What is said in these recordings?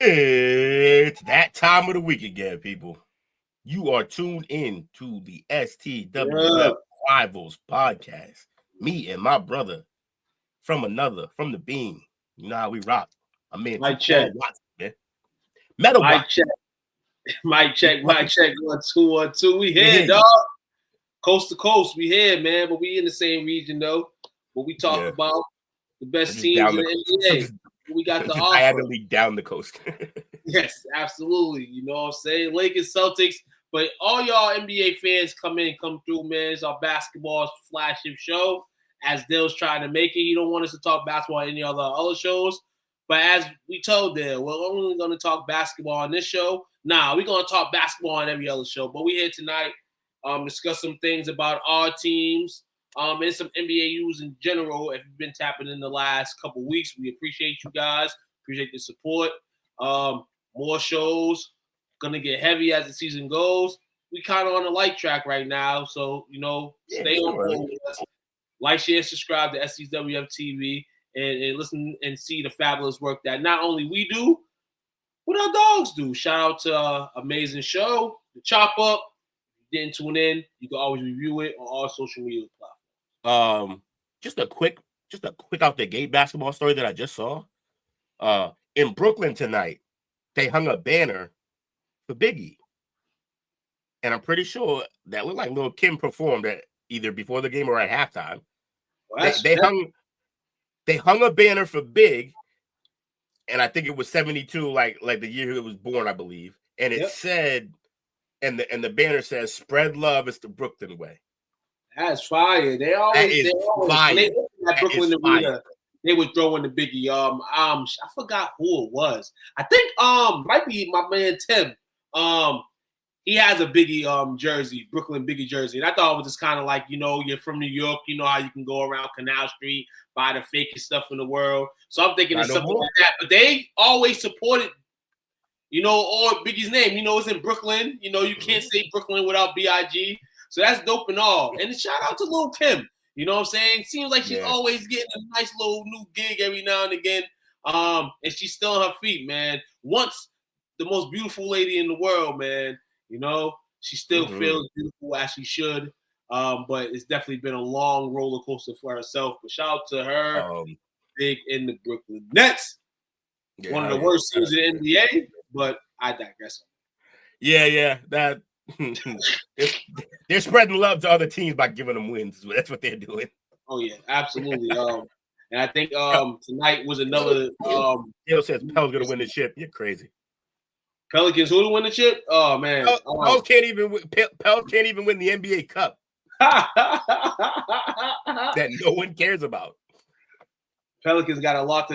It's that time of the week again, people. You are tuned in to the STWF Rivals podcast. Me and my brother from the beam. You know how we rock. I mean, Mic check. Watson, man. Metal Mic check. Mic check. 1 2 1 2. We here, dog. Coast to coast. We here, man. But we in the same region, though. But we talk about the best teams in the NBA. We got the offer. Diagonally down the coast. Yes, absolutely. You know what I'm saying? Lakers, Celtics. But all y'all NBA fans come through, man. It's our basketball flagship show. As Dale's trying to make it, he don't want us to talk basketball on any other shows. But as we told Dale, we're only going to talk basketball on this show. Nah, we're going to talk basketball on every other show. But we're here tonight discuss some things about our teams and some NBA news in general. If you've been tapping in the last couple weeks, we appreciate you guys. Appreciate the support. More shows. Gonna get heavy as the season goes. We kind of on the light track right now. So, stay on board with us. Like, share, subscribe to STWF TV and listen and see the fabulous work that not only we do, but our dogs do. Shout out to our amazing show, The Chop Up. If you didn't tune in, you can always review it on all social media platforms. Just a quick out the gate basketball story that I just saw. In Brooklyn tonight, they hung a banner for Biggie. And I'm pretty sure that looked like Lil' Kim performed at either before the game or at halftime. Well, they hung a banner for Big, and I think it was 72, like the year he was born, I believe. And it said, and the banner says, "Spread love, it's the Brooklyn way." That's fire. They always fire. At Brooklyn Arena, they were throwing the Biggie. I forgot who it was. I think might be my man Tim. He has a Biggie jersey, Brooklyn Biggie jersey. And I thought it was just kind of like, you're from New York, you know how you can go around Canal Street, buy the fakest stuff in the world. So I'm thinking it's something like that. But they always supported, or Biggie's name. It's in Brooklyn. You can't say Brooklyn without B.I.G. So that's dope and all. And shout out to Lil' Kim. You know what I'm saying? Seems like she's always getting a nice little new gig every now and again. And she's still on her feet, man. Once the most beautiful lady in the world, man. She still feels beautiful as she should. But it's definitely been a long roller coaster for herself. But shout out to her, Big in the Brooklyn Nets. One of the worst teams in the NBA, but I digress. Yeah. That they're spreading love to other teams by giving them wins. That's what they're doing. Oh yeah, absolutely. And I think tonight was another. Dale says Pel's gonna win the chip. You're crazy. Pelicans who to win the chip? Oh man, Pels can't even win the NBA Cup. That no one cares about. Pelicans got a lot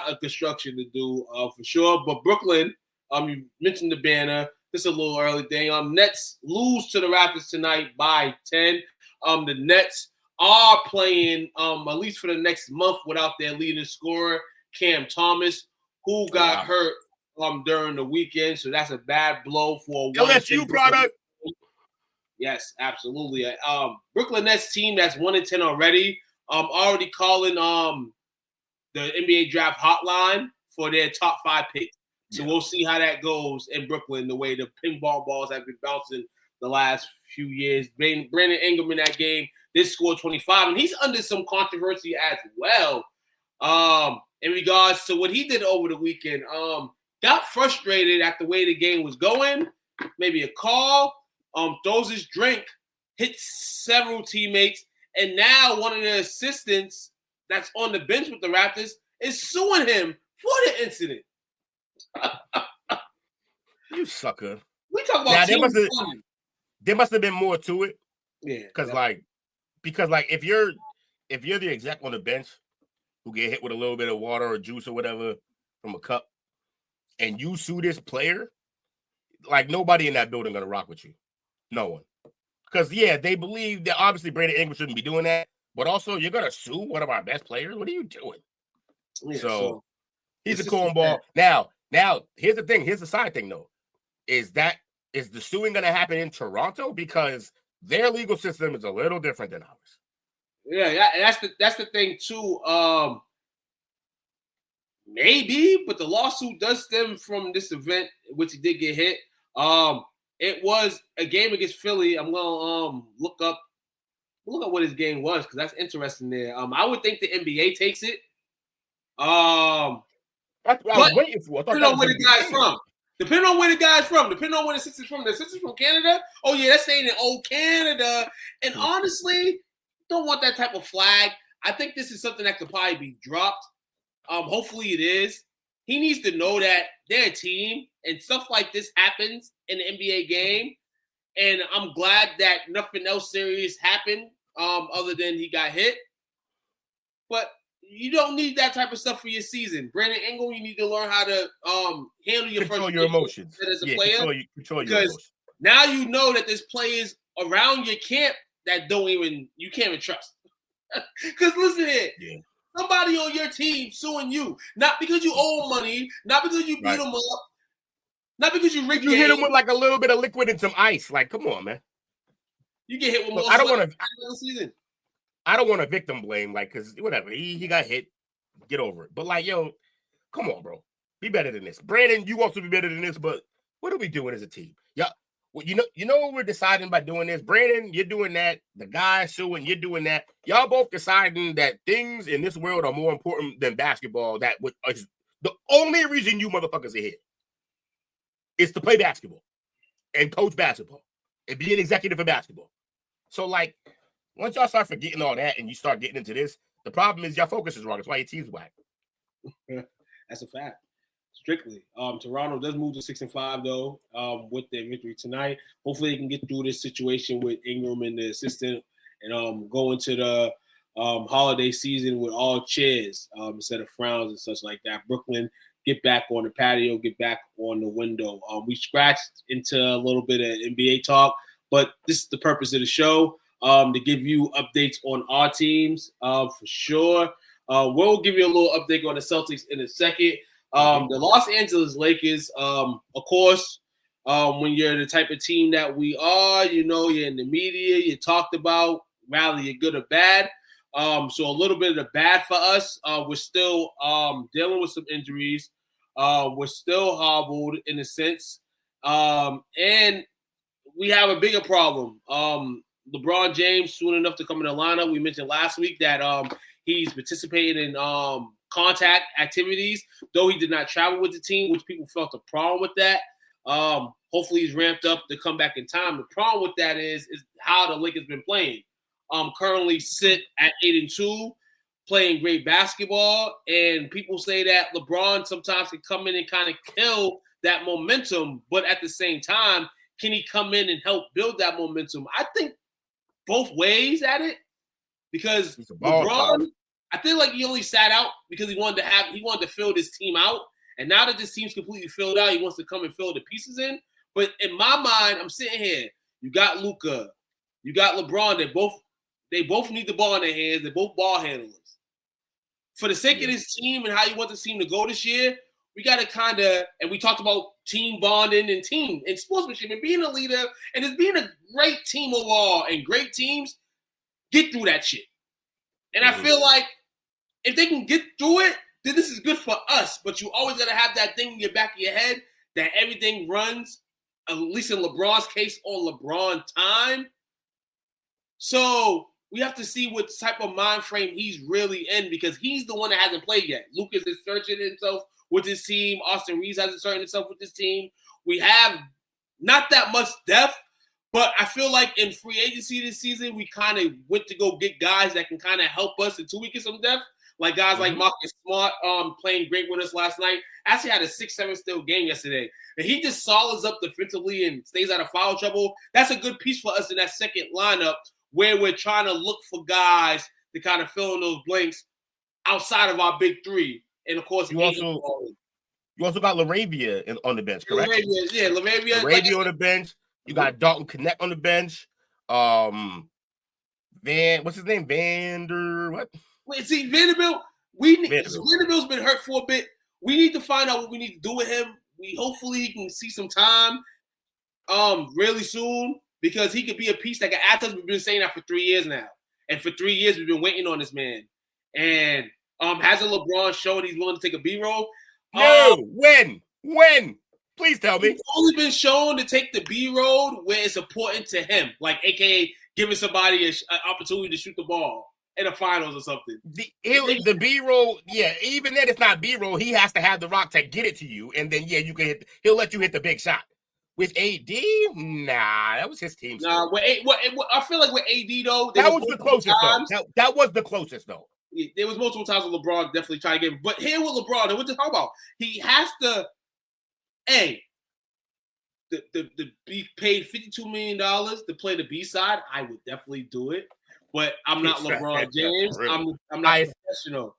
of construction to do for sure. But Brooklyn, you mentioned the banner. This is a little early thing. Nets lose to the Raptors tonight by 10. The Nets are playing at least for the next month without their leading scorer, Cam Thomas, who got hurt during the weekend. So that's a bad blow for LSU product. Yes, absolutely. Brooklyn Nets team that's 1-10 already. Already calling the NBA draft hotline for their top 5 picks. So we'll see how that goes in Brooklyn, the way the pinball balls have been bouncing the last few years. Brandon Ingram in that game did score 25, and he's under some controversy as well in regards to what he did over the weekend. Got frustrated at the way the game was going, maybe a call, throws his drink, hits several teammates, and now one of the assistants that's on the bench with the Raptors is suing him for the incident. You sucker. We talk about there must have been more to it. Yeah. Because if you're the exec on the bench who get hit with a little bit of water or juice or whatever from a cup, and you sue this player, like nobody in that building gonna rock with you. No one. Because they believe that obviously Brandon Ingram shouldn't be doing that, but also you're gonna sue one of our best players. What are you doing? Yeah, so he's a cornball. Now, here's the thing. Here's the side thing though. Is the suing gonna happen in Toronto? Because their legal system is a little different than ours. Yeah, that's the thing too. Maybe, but the lawsuit does stem from this event, which he did get hit. It was a game against Philly. I'm gonna look up what his game was because that's interesting there. I would think the NBA takes it. That's what I was waiting for. Depending on where the guy's from. Depending on where the Sixers from. The Sixers from Canada. Oh yeah, that's saying in old Canada. And honestly, don't want that type of flag. I think this is something that could probably be dropped. Hopefully it is. He needs to know that they're a team and stuff like this happens in the NBA game. And I'm glad that nothing else serious happened other than he got hit. But you don't need that type of stuff for your season. Brandon Ingram, you need to learn how to handle your control your emotions as a player. Control your emotions. Now you know that there's players around your camp that you can't even trust. Because listen here. Yeah. Somebody on your team suing you, not because you owe money, not because you beat them up, not because you rigged. You hit them with like a little bit of liquid and some ice. Like, come on, man. You get hit with more. I don't want to victim blame, like, because whatever he got hit, get over it. But like, yo, come on, bro, be better than this. Brandon, you also be better than this. But what are we doing as a team? Yeah. Well, you know what we're deciding by doing this? Brandon, you're doing that. The guy suing, you're doing that. Y'all both deciding that things in this world are more important than basketball. That is the only reason you motherfuckers are here is to play basketball and coach basketball and be an executive for basketball. So, like, once y'all start forgetting all that and you start getting into this, the problem is your focus is wrong. That's why your team's whack. That's a fact. Strictly. Toronto does move to 6-5 though, with their victory tonight. Hopefully they can get through this situation with Ingram and the assistant and go into the holiday season with all cheers instead of frowns and such like that. Brooklyn, get back on the patio, get back on the window. We scratched into a little bit of NBA talk, but this is the purpose of the show, to give you updates on our teams for sure. We'll give you a little update on the Celtics in a second. The Los Angeles Lakers, of course, when you're the type of team that we are, you're in the media, you're talked about, whether you're good or bad. So a little bit of the bad for us. We're still dealing with some injuries. We're still hobbled in a sense. And we have a bigger problem. LeBron James, soon enough to come in the lineup. We mentioned last week that he's participating in contact activities, though he did not travel with the team, which people felt a problem with that. Hopefully he's ramped up to come back in time. The problem with that is how the Lakers been playing. Currently sit at 8-2, playing great basketball, and people say that LeBron sometimes can come in and kind of kill that momentum, but at the same time, can he come in and help build that momentum? I think both ways at it, because LeBron, I feel like he only sat out because he wanted to fill this team out. And now that this team's completely filled out, he wants to come and fill the pieces in. But in my mind, I'm sitting here. You got Luka, you got LeBron. They both need the ball in their hands. They're both ball handlers. For the sake of this team and how you want this team to go this year, we got to kind of, and we talked about team bonding and team and sportsmanship and being a leader and just being a great team overall, and great teams get through that shit. And I feel like if they can get through it, then this is good for us. But you always got to have that thing in your back of your head that everything runs, at least in LeBron's case, on LeBron time. So we have to see what type of mind frame he's really in, because he's the one that hasn't played yet. Lucas is searching himself with his team. Austin Reeves hasn't searched himself with his team. We have not that much depth, but I feel like in free agency this season, we kind of went to go get guys that can kind of help us until we get some depth. Like guys like Marcus Smart playing great with us last night. Actually had a 6-7 still game yesterday. And he just solids up defensively and stays out of foul trouble. That's a good piece for us in that second lineup where we're trying to look for guys to kind of fill in those blanks outside of our big three. And of course, you also got Laravia on the bench, correct? Laravia. Laravia on the bench. You got Dalton Connect on the bench. What's his name? What? Wait, see, Vanderbilt. Vanderbilt's been hurt for a bit. We need to find out what we need to do with him. Hopefully he can see some time, really soon, because he could be a piece that can add us. We've been saying that for 3 years now, and for 3 years we've been waiting on this man. And hasn't LeBron shown he's willing to take a B roll? No, when? Please tell me. He's only been shown to take the B roll where it's important to him, like AKA giving somebody an opportunity to shoot the ball in the finals or something. The B roll, yeah. Even then, it's not B roll. He has to have the rock to get it to you, and then you can hit. He'll let you hit the big shot. With AD, nah, that was his team. Nah, I feel like with AD though, that was the closest though. That was the closest though. There was multiple times with LeBron definitely trying to get him. But here with LeBron, what to talk about? He has to, the be paid $52 million to play the B side. I would definitely do it, but I'm not LeBron James. I'm not professional.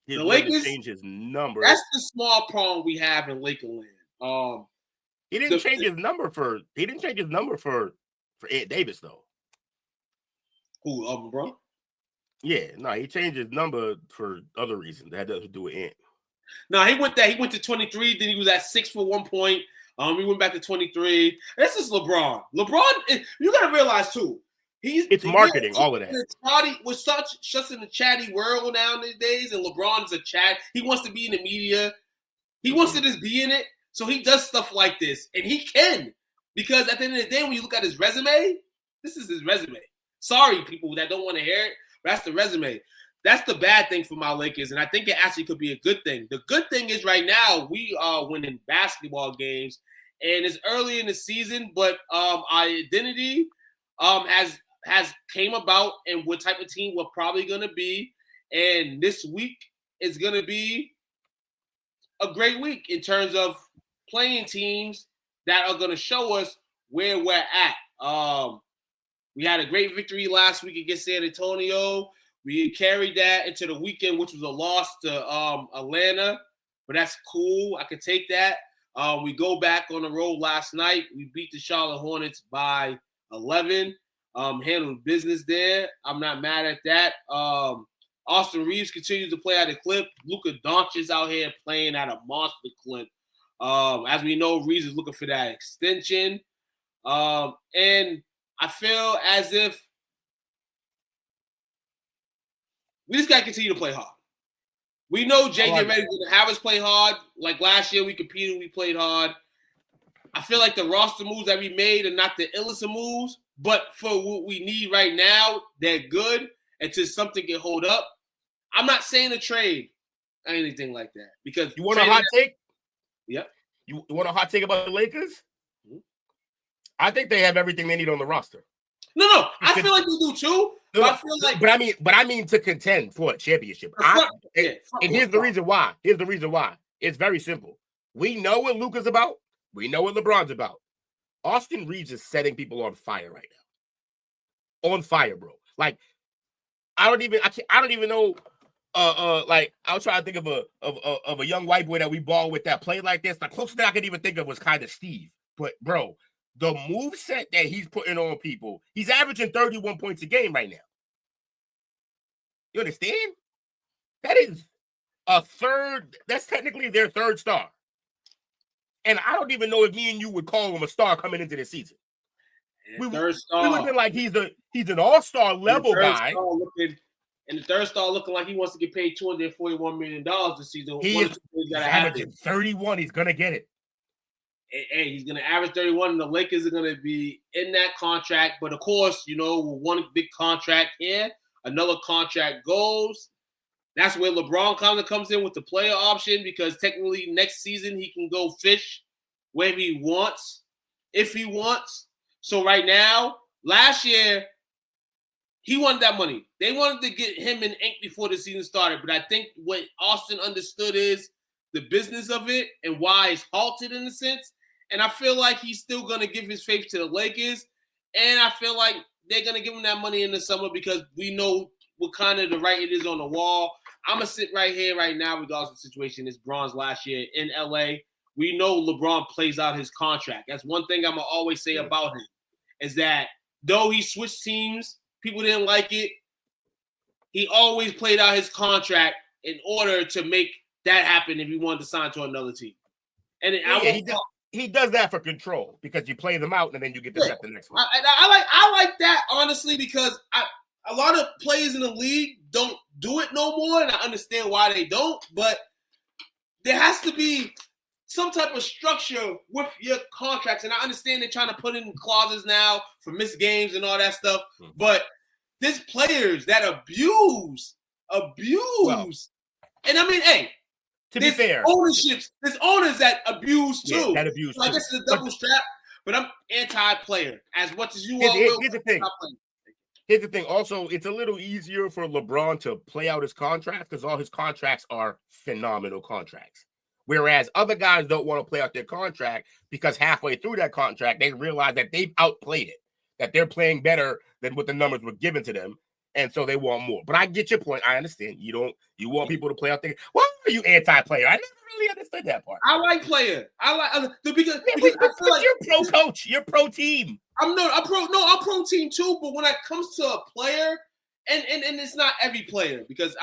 The Lakers change his number. That's the small problem we have in Lakerland. He didn't change his number for Ed Davis though. Who, LeBron? Yeah, no, he changed his number for other reasons. That had nothing to do with Ant. No, he went to 23. Then he was at 6 for 1 point. He went back to 23. This is LeBron. LeBron, you gotta realize too. It's marketing, all of that. We're such in the chatty world nowadays, and LeBron's a chat. He wants to be in the media. He wants to just be in it. So he does stuff like this, and he can, because at the end of the day, when you look at his resume, this is his resume. Sorry, people that don't want to hear it. That's the resume. That's the bad thing for my Lakers, and I think it actually could be a good thing. The good thing is right now we are winning basketball games, and it's early in the season, but our identity has came about and what type of team we're probably going to be. And this week is going to be a great week in terms of playing teams that are going to show us where we're at. We had a great victory last week against San Antonio. We carried that into the weekend, which was a loss to Atlanta, but that's cool. I could take that. We go back on the road last night. We beat the Charlotte Hornets by 11. Handled business there. I'm not mad at that. Austin Reeves continues to play at a clip. Luka Doncic out here playing at a monster clip. As we know, Reeves is looking for that extension. And I feel as if we just got to continue to play hard. We know JJ Redick's going to have us play hard. Like last year, we competed, we played hard. I feel like the roster moves that we made are not the illest of moves, but for what we need right now, they're good. Until something can hold up. I'm not saying a trade or anything like that. Because you want a hot take? Yep. You want a hot take about the Lakers? Mm-hmm. I think they have everything they need on the roster. No, I feel like they do too. But I mean to contend for a championship. Here's the reason why. It's very simple. We know what Luka's about. We know what LeBron's about. Austin Reeves is setting people on fire right now. On fire, bro. Like I don't even know. Like I was trying to think of a young white boy that we ball with that played like this. The closest thing I could even think of was kind of Steve. But bro, the move set that he's putting on people, he's averaging 31 points a game right now. You understand? That is a third. That's technically their third star. And I don't even know if me and you would call him a star coming into this season. We would have been like he's an all-star level guy. And the third star looking like he wants to get paid $241 million this season. He's averaging 31. He's going to get it. Hey, he's going to average 31, and the Lakers are going to be in that contract. But, of course, one big contract here, another contract goes. That's where LeBron kind of comes in with the player option because technically next season he can go fish wherever he wants, if he wants. So right now, last year, he wanted that money. They wanted to get him in ink before the season started. But I think what Austin understood is the business of it and why it's halted in a sense. And I feel like he's still going to give his faith to the Lakers. And I feel like they're going to give him that money in the summer because we know what kind of the writing is on the wall. I'm going to sit right here right now, regardless of the situation. It's Bron's last year in LA. We know LeBron plays out his contract. That's one thing I'm going to always say about him, is that though he switched teams, people didn't like it, he always played out his contract in order to make that happen if he wanted to sign to another team. And he does that for control, because you play them out and then you get to set the next one. I like that, honestly, because a lot of players in the league don't do it no more, and I understand why they don't, but there has to be some type of structure with your contracts. And I understand they're trying to put in clauses now for missed games and all that stuff, but there's players that abuse. Well, and I mean, hey, to be fair, there's owners that abuse too. Yeah, that abuse. So I guess it's a double strap, but I'm anti-player as much as you are. Here's the thing. Here's the thing. Also, it's a little easier for LeBron to play out his contract because all his contracts are phenomenal contracts. Whereas other guys don't want to play out their contract because halfway through that contract, they realize that they've outplayed it, that they're playing better than what the numbers were given to them. And so they want more. But I get your point. I understand. You want people to play out there. Why are you anti-player? I never really understood that part. I like player. Because I feel like you're pro coach. You're pro team. I'm pro team too. But when it comes to a player, and it's not every player, because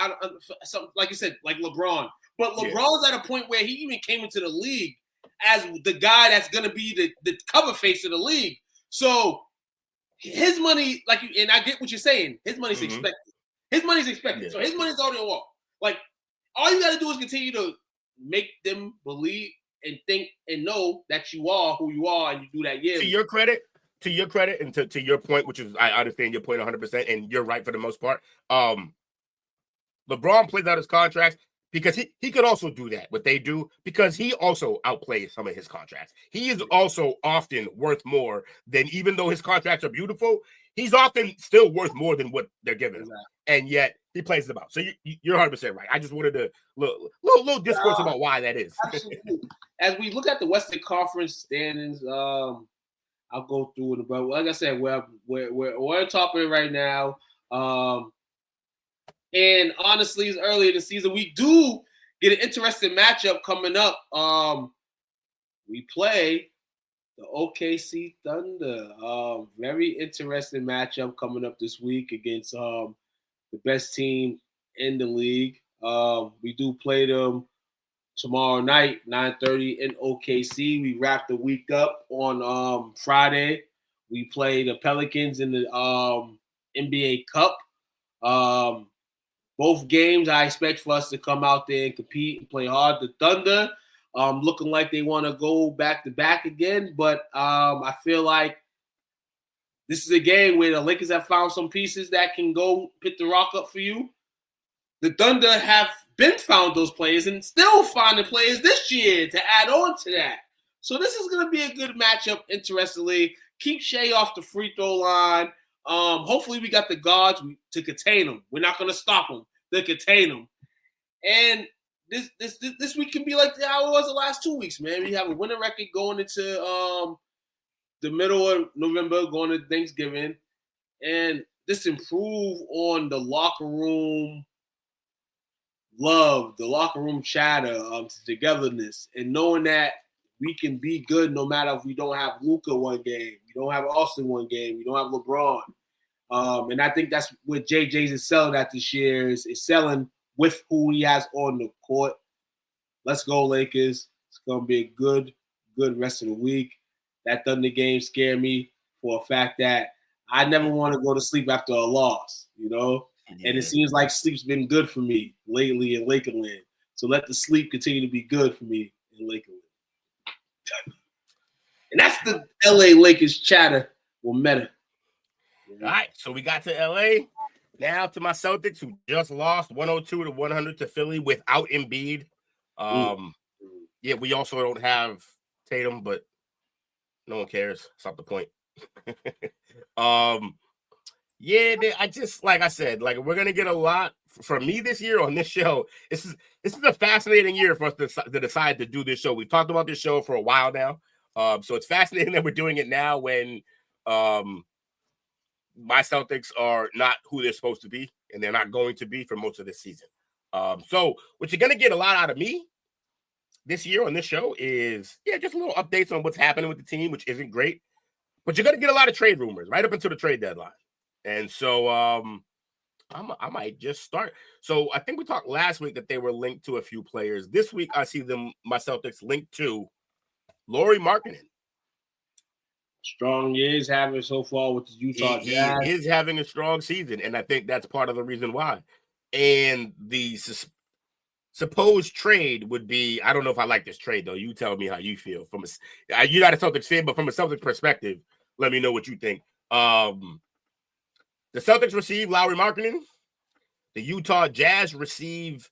like you said, like LeBron. But LeBron's at a point where he even came into the league as the guy that's going to be the cover face of the league. So his money, and I get what you're saying, his money's expected. His money's expected. Yeah. So his money's already on the wall. Like, all you got to do is continue to make them believe and think and know that you are who you are, and you do that. Yeah. To your credit, and to your point, which is, I understand your point 100%, and you're right for the most part. LeBron plays out his contracts because he could also do that, what they do, because he also outplays some of his contracts. He is also often worth more than, even though his contracts are beautiful, he's often still worth more than what they're giving him. And yet he plays them out. So you're 100% right. I just wanted to little discourse about why that is. As we look at the Western Conference standings, I'll go through it. But like I said, we're on top of it right now. And honestly, it's early in the season. We do get an interesting matchup coming up. We play the OKC Thunder. Very interesting matchup coming up this week against the best team in the league. We do play them tomorrow night, 9:30 in OKC. We wrap the week up on Friday. We play the Pelicans in the NBA Cup. Both games, I expect for us to come out there and compete and play hard. The Thunder looking like they want to go back-to-back again, but I feel like this is a game where the Lakers have found some pieces that can go pick the rock up for you. The Thunder have been found those players and still finding players this year to add on to that. So this is going to be a good matchup, interestingly. Keep Shea off the free throw line. Hopefully we got the guards to contain them. We're not going to stop them. They'll contain them. And this week can be like how it was the last 2 weeks, man. We have a winning record going into the middle of November, going to Thanksgiving. And just improve on the locker room love, the locker room chatter, togetherness, and knowing that we can be good no matter if we don't have Luka one game, we don't have Austin one game, we don't have LeBron. And I think that's what JJ's is selling at this year, is selling with who he has on the court. Let's go, Lakers. It's going to be a good rest of the week. That Thunder game scared me for a fact that I never want to go to sleep after a loss, you know? Yeah. And it seems like sleep's been good for me lately in Lakerland. So let the sleep continue to be good for me in Lakerland. And that's the LA Lakers chatter with Meta. All right, so we got to LA. Now to my Celtics, who just lost 102-100 to Philly without Embiid. Yeah, we also don't have Tatum, but no one cares. It's not the point. Yeah, I just, like I said, like, we're gonna get a lot from me this year on this show. This is a fascinating year for us to decide to do this show. We've talked about this show for a while now, so it's fascinating that we're doing it now when my Celtics are not who they're supposed to be, and they're not going to be for most of this season. So what you're gonna get a lot out of me this year on this show is just little updates on what's happening with the team, which isn't great. But you're gonna get a lot of trade rumors right up until the trade deadline. And so I might just start. So I think we talked last week that they were linked to a few players. This week I see my Celtics linked to Lauri Markkanen. Strong years having so far with the Utah Jazz. He is having a strong season, and I think that's part of the reason why. And the supposed trade would be, I don't know if I like this trade, though. You tell me how you feel. You're not a Celtics fan, but from a Celtics perspective, let me know what you think. The Celtics receive Lauri Markkanen. The Utah Jazz receive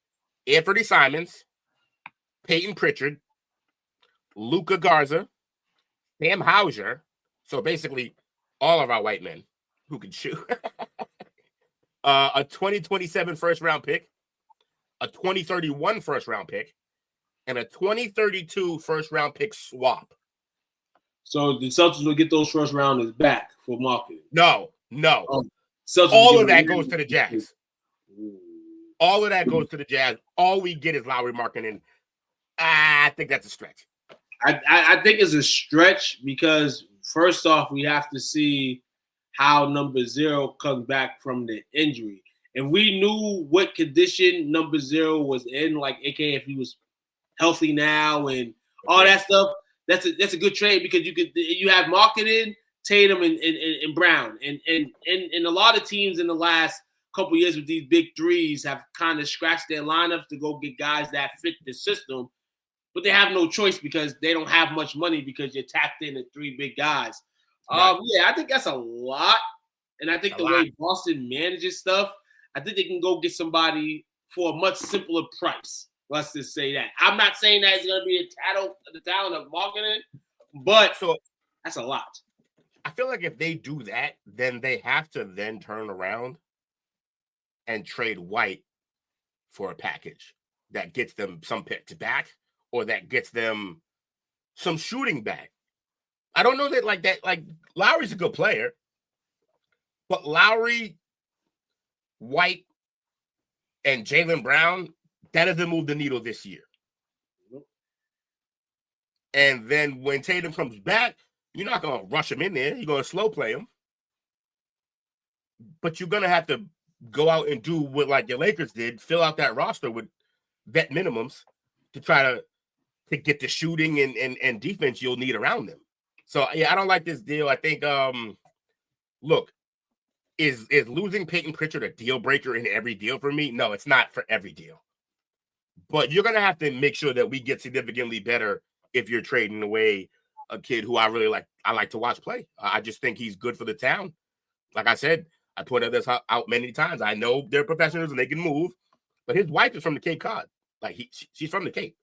Anthony Simons, Peyton Pritchard, Luka Garza, Sam Hauser. So basically, all of our white men who can shoot. A 2027 first-round pick, a 2031 first-round pick, and a 2032 first-round pick swap. So the Celtics will get those first-rounders back for Markkanen? No. All of that goes to the Jazz. All of that goes to the Jazz. All we get is Lauri Markkanen. I think that's a stretch. I think it's a stretch because first off, we have to see how number 0 comes back from the injury. And we knew what condition number 0 was in, like aka if he was healthy now and all that stuff. That's a good trade because you have Markkanen, Tatum, and Brown. And a lot of teams in the last couple years with these big threes have kind of scratched their lineups to go get guys that fit the system. But they have no choice because they don't have much money because you're tapped in at 3 big guys. Right. I think that's a lot. And I think the way Boston manages stuff, I think they can go get somebody for a much simpler price. Let's just say that. I'm not saying that it's going to be the talent of Markkanen, but that's a lot. I feel like if they do that, then they have to then turn around and trade White for a package that gets them some picks back or that gets them some shooting back. I don't know that like Lowry's a good player, but Lowry, White, and Jaylen Brown, that doesn't move the needle this year. And then when Tatum comes back, you're not going to rush him in there. You're going to slow play him. But you're going to have to go out and do what like your Lakers did, fill out that roster with vet minimums to try to get the shooting and defense you'll need around them. So, yeah, I don't like this deal. I think, look, is losing Peyton Pritchard a deal breaker in every deal for me? No, it's not for every deal. But you're going to have to make sure that we get significantly better if you're trading away a kid who I really like. I like to watch play. I just think he's good for the town. Like I said, I pointed this out many times. I know they're professionals and they can move, but his wife is from the Cape Cod. Like she's from the Cape.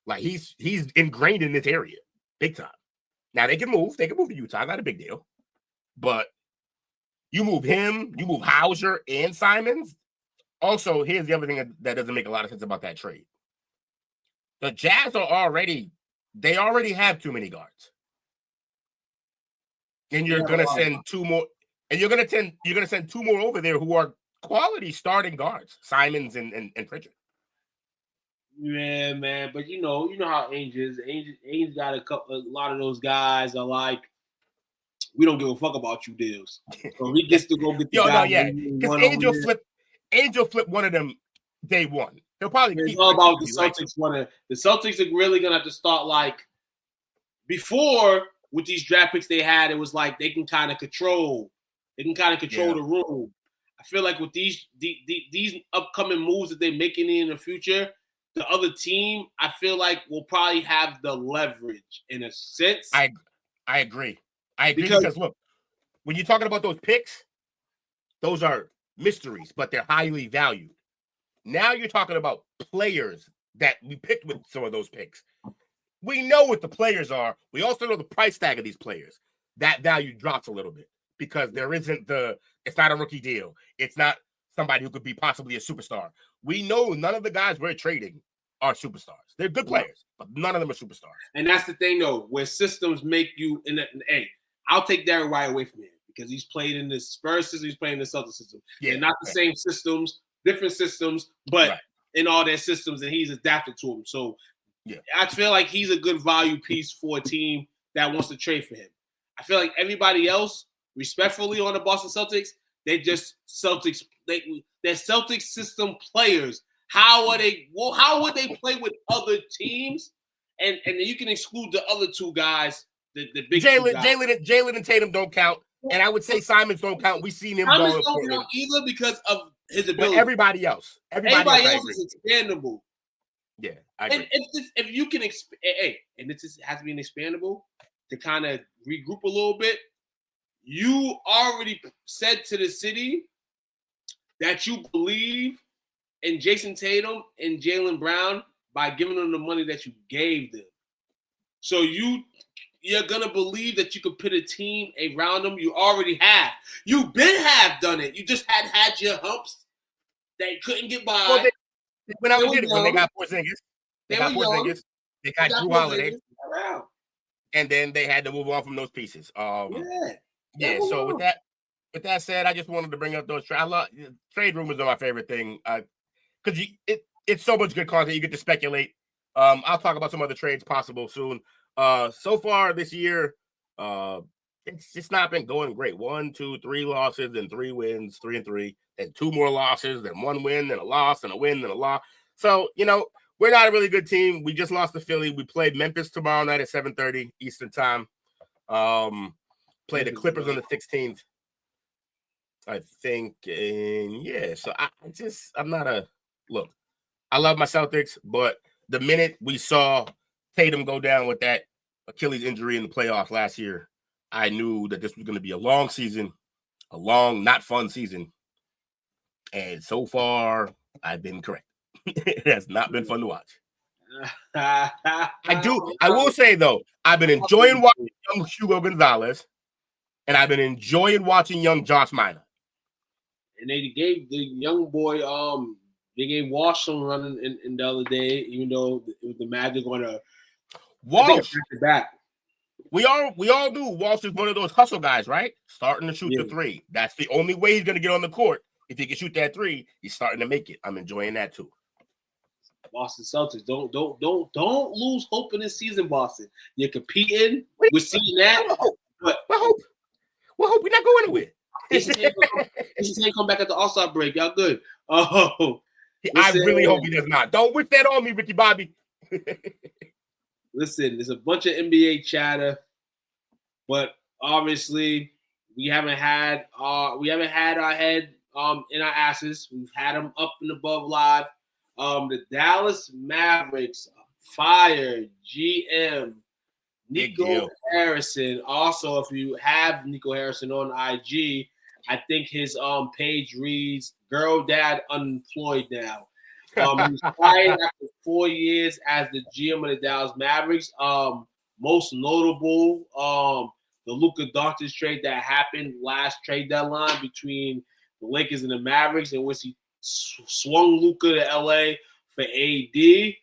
Like he's ingrained in this area, big time. Now they can move. They can move to Utah. Not a big deal. But you move him, you move Hauser and Simons. Also, here's the other thing that doesn't make a lot of sense about that trade. The Jazz already have too many guards. And you're gonna send 2 more, and you're gonna send 2 more over there who are quality starting guards, Simons and Pritchard. Yeah, man, but you know how Ainge is. Ainge got a lot of those guys are like, we don't give a fuck about you deals. So he gets to go get the guy. Because Ainge will flip one of them day one. He'll probably keep all about the Celtics. The Celtics are really gonna have to start like before with these draft picks they had. It was like they can kind of control. They can kind of control the room. I feel like with these upcoming moves that they're making in the future, the other team, I feel like will probably have the leverage in a sense. I agree. Because look, when you're talking about those picks, those are mysteries, but they're highly valued. Now you're talking about players that we picked with some of those picks. We know what the players are. We also know the price tag of these players. That value drops a little bit because it's not a rookie deal. It's not somebody who could be possibly a superstar. We know none of the guys we're trading are superstars. They're good players, but none of them are superstars. And that's the thing, though, where systems make you I'll take Derrick White away from him because he's played in the Spurs system, he's playing in the Celtics system. Yeah, they're not the same systems, different systems, but Right. in all their systems, and he's adapted to them. So Yeah. I feel like he's a good value piece for a team that wants to trade for him. I feel like everybody else, respectfully, on the Boston Celtics, they just Celtics. They're Celtics system players. How are they? Well, how would they play with other teams? And you can exclude the other two guys, the big two guys. Jalen and Tatum don't count, and I would say Simons don't count. We've seen him Thomas ball don't count either because of his ability. But everybody else is expandable. Yeah, I agree. And if you can and this has to be an expandable to kind of regroup a little bit. You already said to the city that you believe in Jason Tatum and Jaylen Brown by giving them the money that you gave them. So you're gonna believe that you could put a team around them. You already have. You've been done it. You just had your humps that you couldn't get by. Well, they went out and did it when they got Porzingis. They got Porzingis. They got Drew Holiday. And then they had to move on from those pieces. Yeah. So with that said, I just wanted to bring up those trade rumors are my favorite thing. Because it's so much good content you get to speculate. I'll talk about some other trades possible soon. So far this year, it's just not been going great. 1, 2, 3 losses, then 3 wins, 3 and 3, then 2 more losses, then 1 win, then a loss, and a win, then a loss. So, we're not a really good team. We just lost to Philly. We played Memphis tomorrow night at 7:30 Eastern time. Play the Clippers on the 16th, I think. And yeah, so I'm not look. I love my Celtics, but the minute we saw Tatum go down with that Achilles injury in the playoffs last year, I knew that this was going to be a long season, a long, not fun season. And so far, I've been correct. It has not been fun to watch. I will say, though, I've been enjoying watching young Hugo Gonzalez, and I've been enjoying watching young Josh Minor. And they gave the young boy, they gave Walsh some running in the other day, even though it was the Magic on a Walsh. Back. We all knew Walsh is one of those hustle guys, right? Starting to shoot the 3. That's the only way he's going to get on the court. If he can shoot that 3, he's starting to make it. I'm enjoying that too. Boston Celtics, don't lose hope in this season, Boston. You're competing. We're seeing that. What hope? What hope? We're not going anywhere. This ain't come back at the All-Star break. Y'all good. Oh, I really hope he does not. Don't wish that on me, Ricky Bobby. Listen, there's a bunch of NBA chatter, but obviously we haven't had our head in our asses. We've had them up and above live. The Dallas Mavericks fired GM Nico Harrison. Also, if you have Nico Harrison on IG, I think his page reads "Girl Dad Unemployed Now." He's fired after 4 years as the GM of the Dallas Mavericks. Most notable, the Luka Doncic trade that happened last trade deadline between the Lakers and the Mavericks, in which he swung Luka to LA for AD.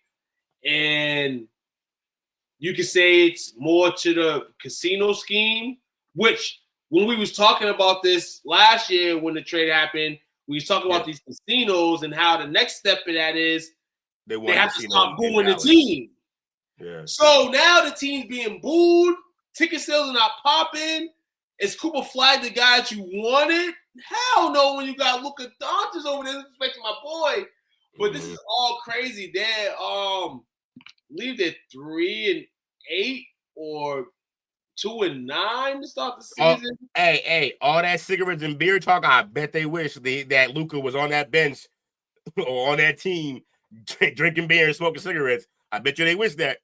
And you could say it's more to the casino scheme, which when we was talking about this last year when the trade happened, we was talking about these casinos and how the next step of that is they have to stop booing the team. Yeah. So now the team's being booed, ticket sales are not popping. Is Cooper Flag the guy that you wanted? Hell no, when you got Luka Doncic over there respecting my boy. But this is all crazy. They're leave it 3-8 or 2-9 to start the season. Hey, all that cigarettes and beer talk, I bet they wish that Luka was on that bench or on that team drinking beer and smoking cigarettes. I bet you they wish that.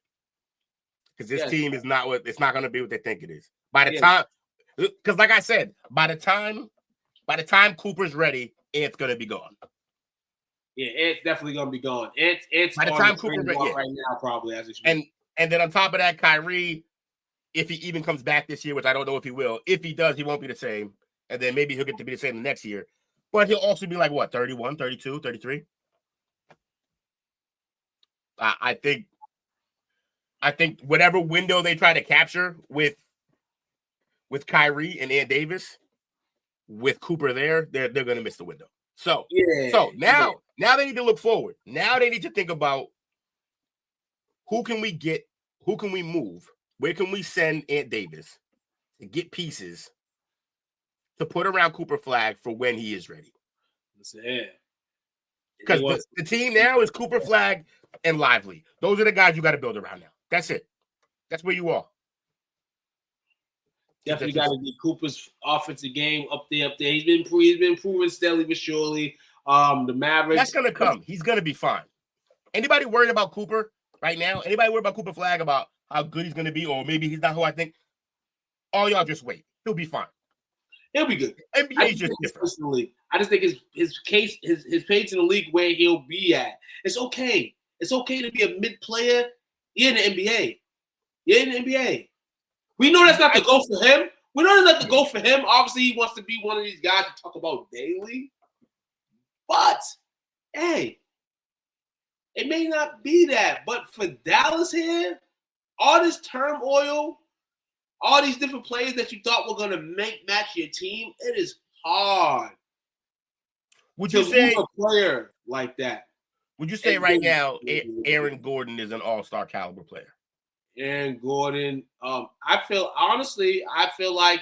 Because this team is not going to be what they think it is. By the time, because like I said, by the time Cooper's ready, it's going to be gone. Yeah, it's definitely going to be gone. It's by the time Cooper's ready right now, probably as it should. And then on top of that, Kyrie, if he even comes back this year, which I don't know if he will, if he does, he won't be the same. And then maybe he'll get to be the same the next year. But he'll also be like, what, 31, 32, 33? I think whatever window they try to capture with Kyrie and Ant Davis, with Cooper there, they're going to miss the window. So Yeah. now they need to look forward. Now they need to think about who can we get, who can we move, where can we send Ant Davis to get pieces to put around Cooper Flag for when he is ready. Yeah. Because the team now is Cooper Flag and Lively. Those are the guys you got to build around now. That's it. That's where you are. Definitely got to get Cooper's offensive game up there. He's been proven steadily but surely. The Mavericks. That's gonna come. He's gonna be fine. Anybody worried about Cooper right now? Anybody worried about Cooper Flag about how good he's gonna be, or maybe he's not who I think? All y'all just wait. He'll be fine. He'll be good. NBA is just different. I just think his page in the league where he'll be at. It's okay. It's okay to be a mid player. You're in the NBA. We know that's not the goal for him. Obviously, he wants to be one of these guys to talk about daily. But, hey, it may not be that. But for Dallas here, all this turmoil, all these different players that you thought were going to match your team, it is hard. Would you say a player like that? Would you say right now Aaron Gordon is an all-star caliber player? Aaron Gordon, I feel like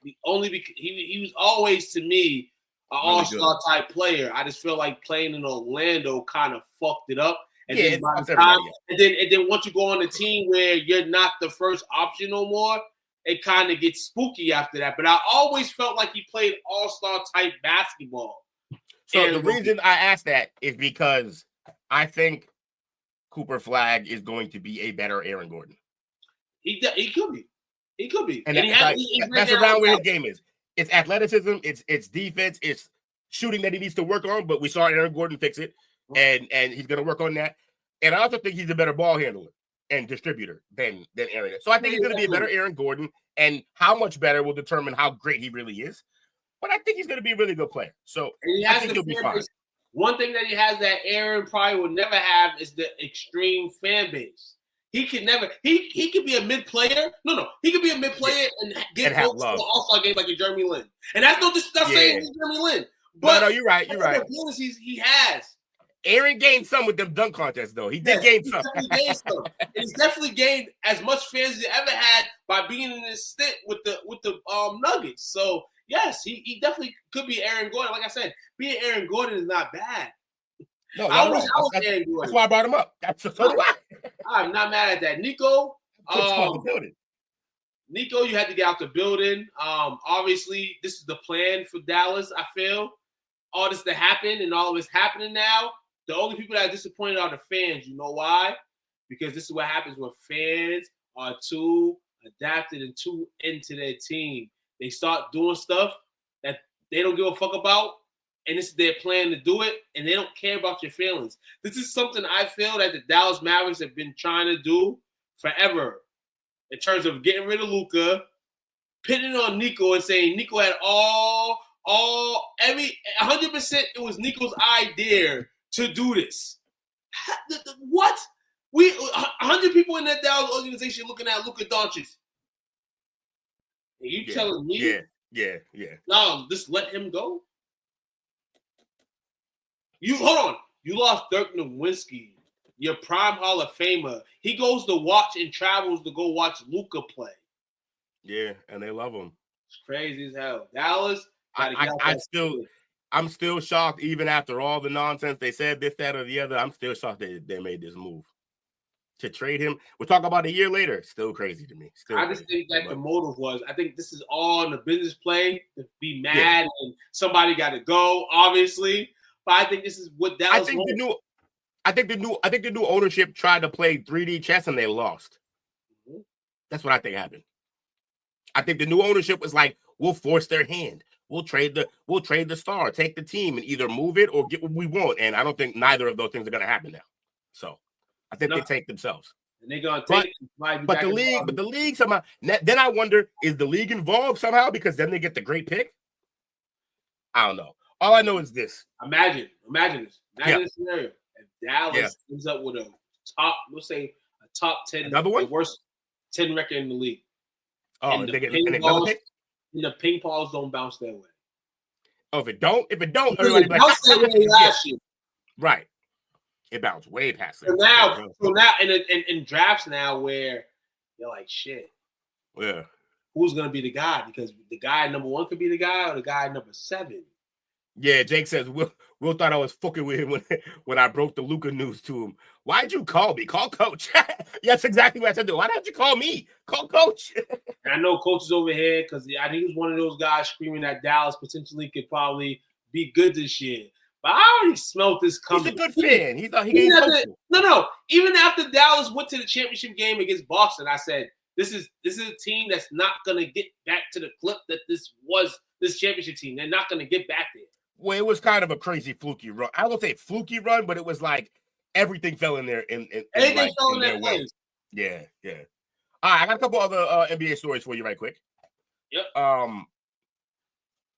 he was always to me an all-star type player. I just feel like playing in Orlando kind of fucked it up. And then by the time, and then once you go on a team where you're not the first option no more, it kind of gets spooky after that. But I always felt like he played all-star type basketball. So the reason I asked that is because I think Cooper Flag is going to be a better Aaron Gordon. He could be. He could be. And that's around where his game is. It's athleticism, it's defense, it's shooting that he needs to work on, but we saw Aaron Gordon fix it, and he's going to work on that. And I also think he's a better ball handler and distributor than Aaron is. So I think he's going to be a better Aaron Gordon, and how much better will determine how great he really is. But I think he's going to be a really good player. So I think he'll be fine. One thing that he has that Aaron probably will never have is the extreme fan base. He could never. He could be a mid player. No. He could be a mid player and get folks to the All-Star game like a Jeremy Lin. And that's not saying he's Jeremy Lin. But no, you're right. You're right. He has. Aaron gained some with them dunk contests, though. He did gain some. And he's definitely gained as much fans as he ever had by being in this stint with the Nuggets. So yes, he definitely could be Aaron Gordon. Like I said, being Aaron Gordon is not bad. No, I was Aaron Gordon. That's why I brought him up. So do I. I'm not mad at that. Nico, Nico, you had to get out the building. Obviously, this is the plan for Dallas, I feel. All this that happened and all of it's happening now. The only people that are disappointed are the fans. You know why? Because this is what happens when fans are too adapted and too into their team. They start doing stuff that they don't give a fuck about, and this is their plan to do it, and they don't care about your feelings. This is something I feel that the Dallas Mavericks have been trying to do forever in terms of getting rid of Luka, pitting on Nico and saying Nico had every 100% it was Nico's idea to do this. What? 100 people in that Dallas organization looking at Luka Doncic. And you telling me? Yeah. No, just let him go? Hold on. You lost Dirk Nowitzki, your prime Hall of Famer. He goes to watch and travels to go watch Luka play. Yeah, and they love him. It's crazy as hell. Dallas. I'm still shocked, even after all the nonsense they said, this, that, or the other. I'm still shocked they made this move to trade him. We're talking about a year later. Still crazy to me. I just think that the motive was. I think this is all in the business play to be mad and somebody got to go, obviously. But I think this is what Dallas. I think the new ownership tried to play 3D chess and they lost. Mm-hmm. That's what I think happened. I think the new ownership was like, we'll force their hand. We'll trade the star, take the team, and either move it or get what we want. And I don't think neither of those things are going to happen now. So I think they take themselves. And they're going to take it. But the league somehow. Then I wonder, is the league involved somehow because then they get the great pick? I don't know. All I know is this. Imagine this. Imagine this scenario. If Dallas ends up with a top 10, another one? The worst 10 record in the league. Oh, and they get another pick? And the ping balls don't bounce their way. Oh, if it don't, Because everybody it be like, bounced that way last year. right. It bounced way past So that. now, in drafts now where you're like, shit, Yeah. who's gonna be the guy? Because the guy number 1 could be the guy, or the guy number 7. Yeah, Jake says Will thought I was fucking with him when I broke the Luca news to him. Why'd you call me? Call Coach. That's exactly what I said to him. Why don't you call me? Call Coach. And I know Coach is over here because I think he was one of those guys screaming that Dallas potentially could probably be good this year. But I already smelled this coming. He's a good fan. He thought he gave hopeful. No. Even after Dallas went to the championship game against Boston, I said, this is a team that's not gonna get back to the clip that this was this championship team. They're not gonna get back there. Well, it was kind of a crazy fluky run. I won't say fluky run, but it was like everything fell in there Everything fell in their place. Yeah. All right, I got a couple other NBA stories for you right quick. Yep.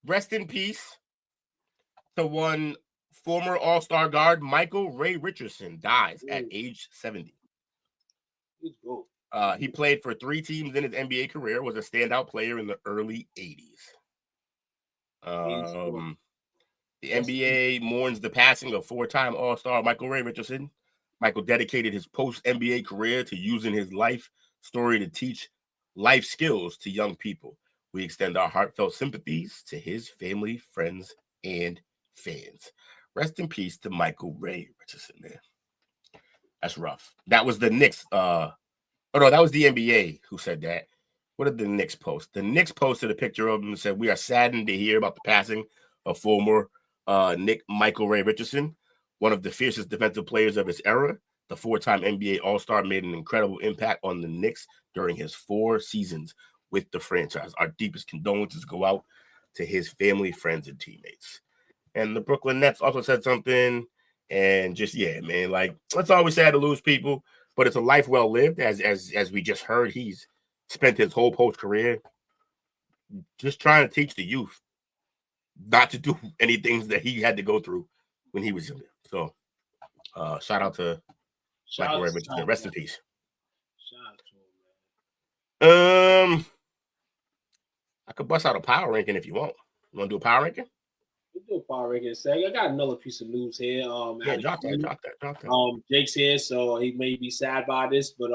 Rest in peace to one former All-Star guard, Michael Ray Richardson, dies at age 70. He played for 3 teams in his NBA career, was a standout player in the early 80s. The NBA mourns the passing of 4-time All-Star Michael Ray Richardson. Michael dedicated his post-NBA career to using his life story to teach life skills to young people. We extend our heartfelt sympathies to his family, friends, and fans. Rest in peace to Michael Ray Richardson, man. That's rough. That was the Knicks. That was the NBA who said that. What did the Knicks post? The Knicks posted a picture of him and said, "We are saddened to hear about the passing of former Michael Ray Richardson, one of the fiercest defensive players of his era. The 4-time NBA All-Star made an incredible impact on the Knicks during his 4 seasons with the franchise. Our deepest condolences go out to his family, friends, and teammates." And the Brooklyn Nets also said something, and just, yeah, man, like, it's always sad to lose people, but it's a life well lived. As we just heard, he's spent his whole post career just trying to teach the youth not to do any things that he had to go through when he was younger. So, shout out to Michael Ray Richardson. Rest in peace. I could bust out a power ranking if you want. You want to do a power ranking? We do a power ranking seg. I got another piece of news here. Drop that. Jake's here, so he may be sad by this, but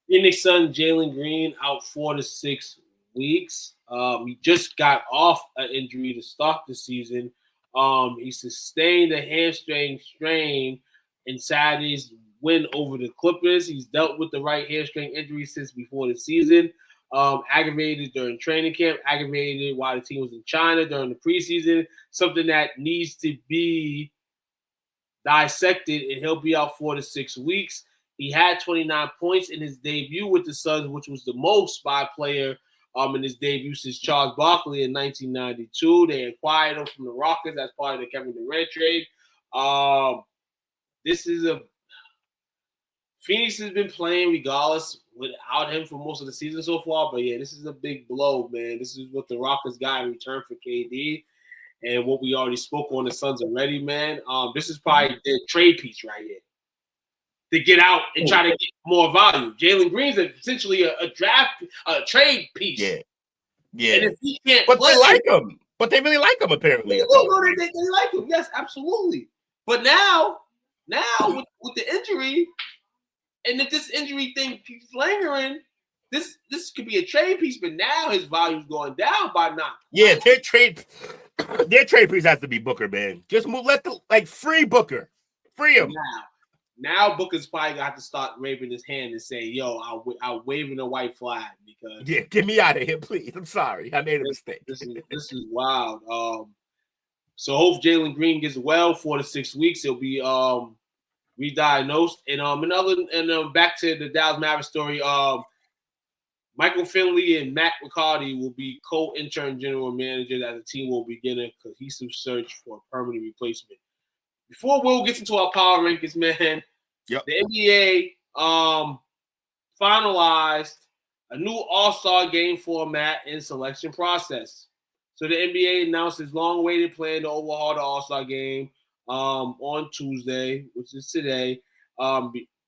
Phoenix Sun Jalen Green out 4 to 6 weeks. He just got off an injury to start the season. He sustained a hamstring strain in Saturday's win over the Clippers. He's dealt with the right hamstring injury since before the season. Aggravated during training camp, aggravated while the team was in China during the preseason, something that needs to be dissected, and he'll be out 4 to 6 weeks. He had 29 points in his debut with the Suns, which was the most by a player in his debut since Charles Barkley in 1992. They acquired him from the Rockets as part of the Kevin Durant trade. This is Phoenix has been playing regardless without him for most of the season so far. But, yeah, this is a big blow, man. This is what the Rockets got in return for KD and what we already spoke on the Suns already, man. This is probably their trade piece right here to get out and try to get more value. Jalen Green's essentially a trade piece. Yeah. And if he can't they like him. But they really like him, apparently. They like him. Yes, absolutely. But now with the injury, and if this injury thing keeps lingering, this could be a trade piece. But now his value's going down by 9. Yeah, their trade piece has to be Booker, man. Just free Booker, free him. Now Booker's probably got to start waving his hand and say, "Yo, I'll waving a white flag because get me out of here, please. I'm sorry, I made a mistake." This is wild. So hope Jalen Green gets well 4 to 6 weeks. He'll be re-diagnosed. And back to the Dallas Mavericks story. Michael Finley and Matt McCarty will be co-intern general managers as the team will begin a cohesive search for a permanent replacement. Before Will gets into our power rankings, man, the NBA finalized a new All-Star game format and selection process. So the NBA announced its long-awaited plan to overhaul the All-Star game on Tuesday, which is today.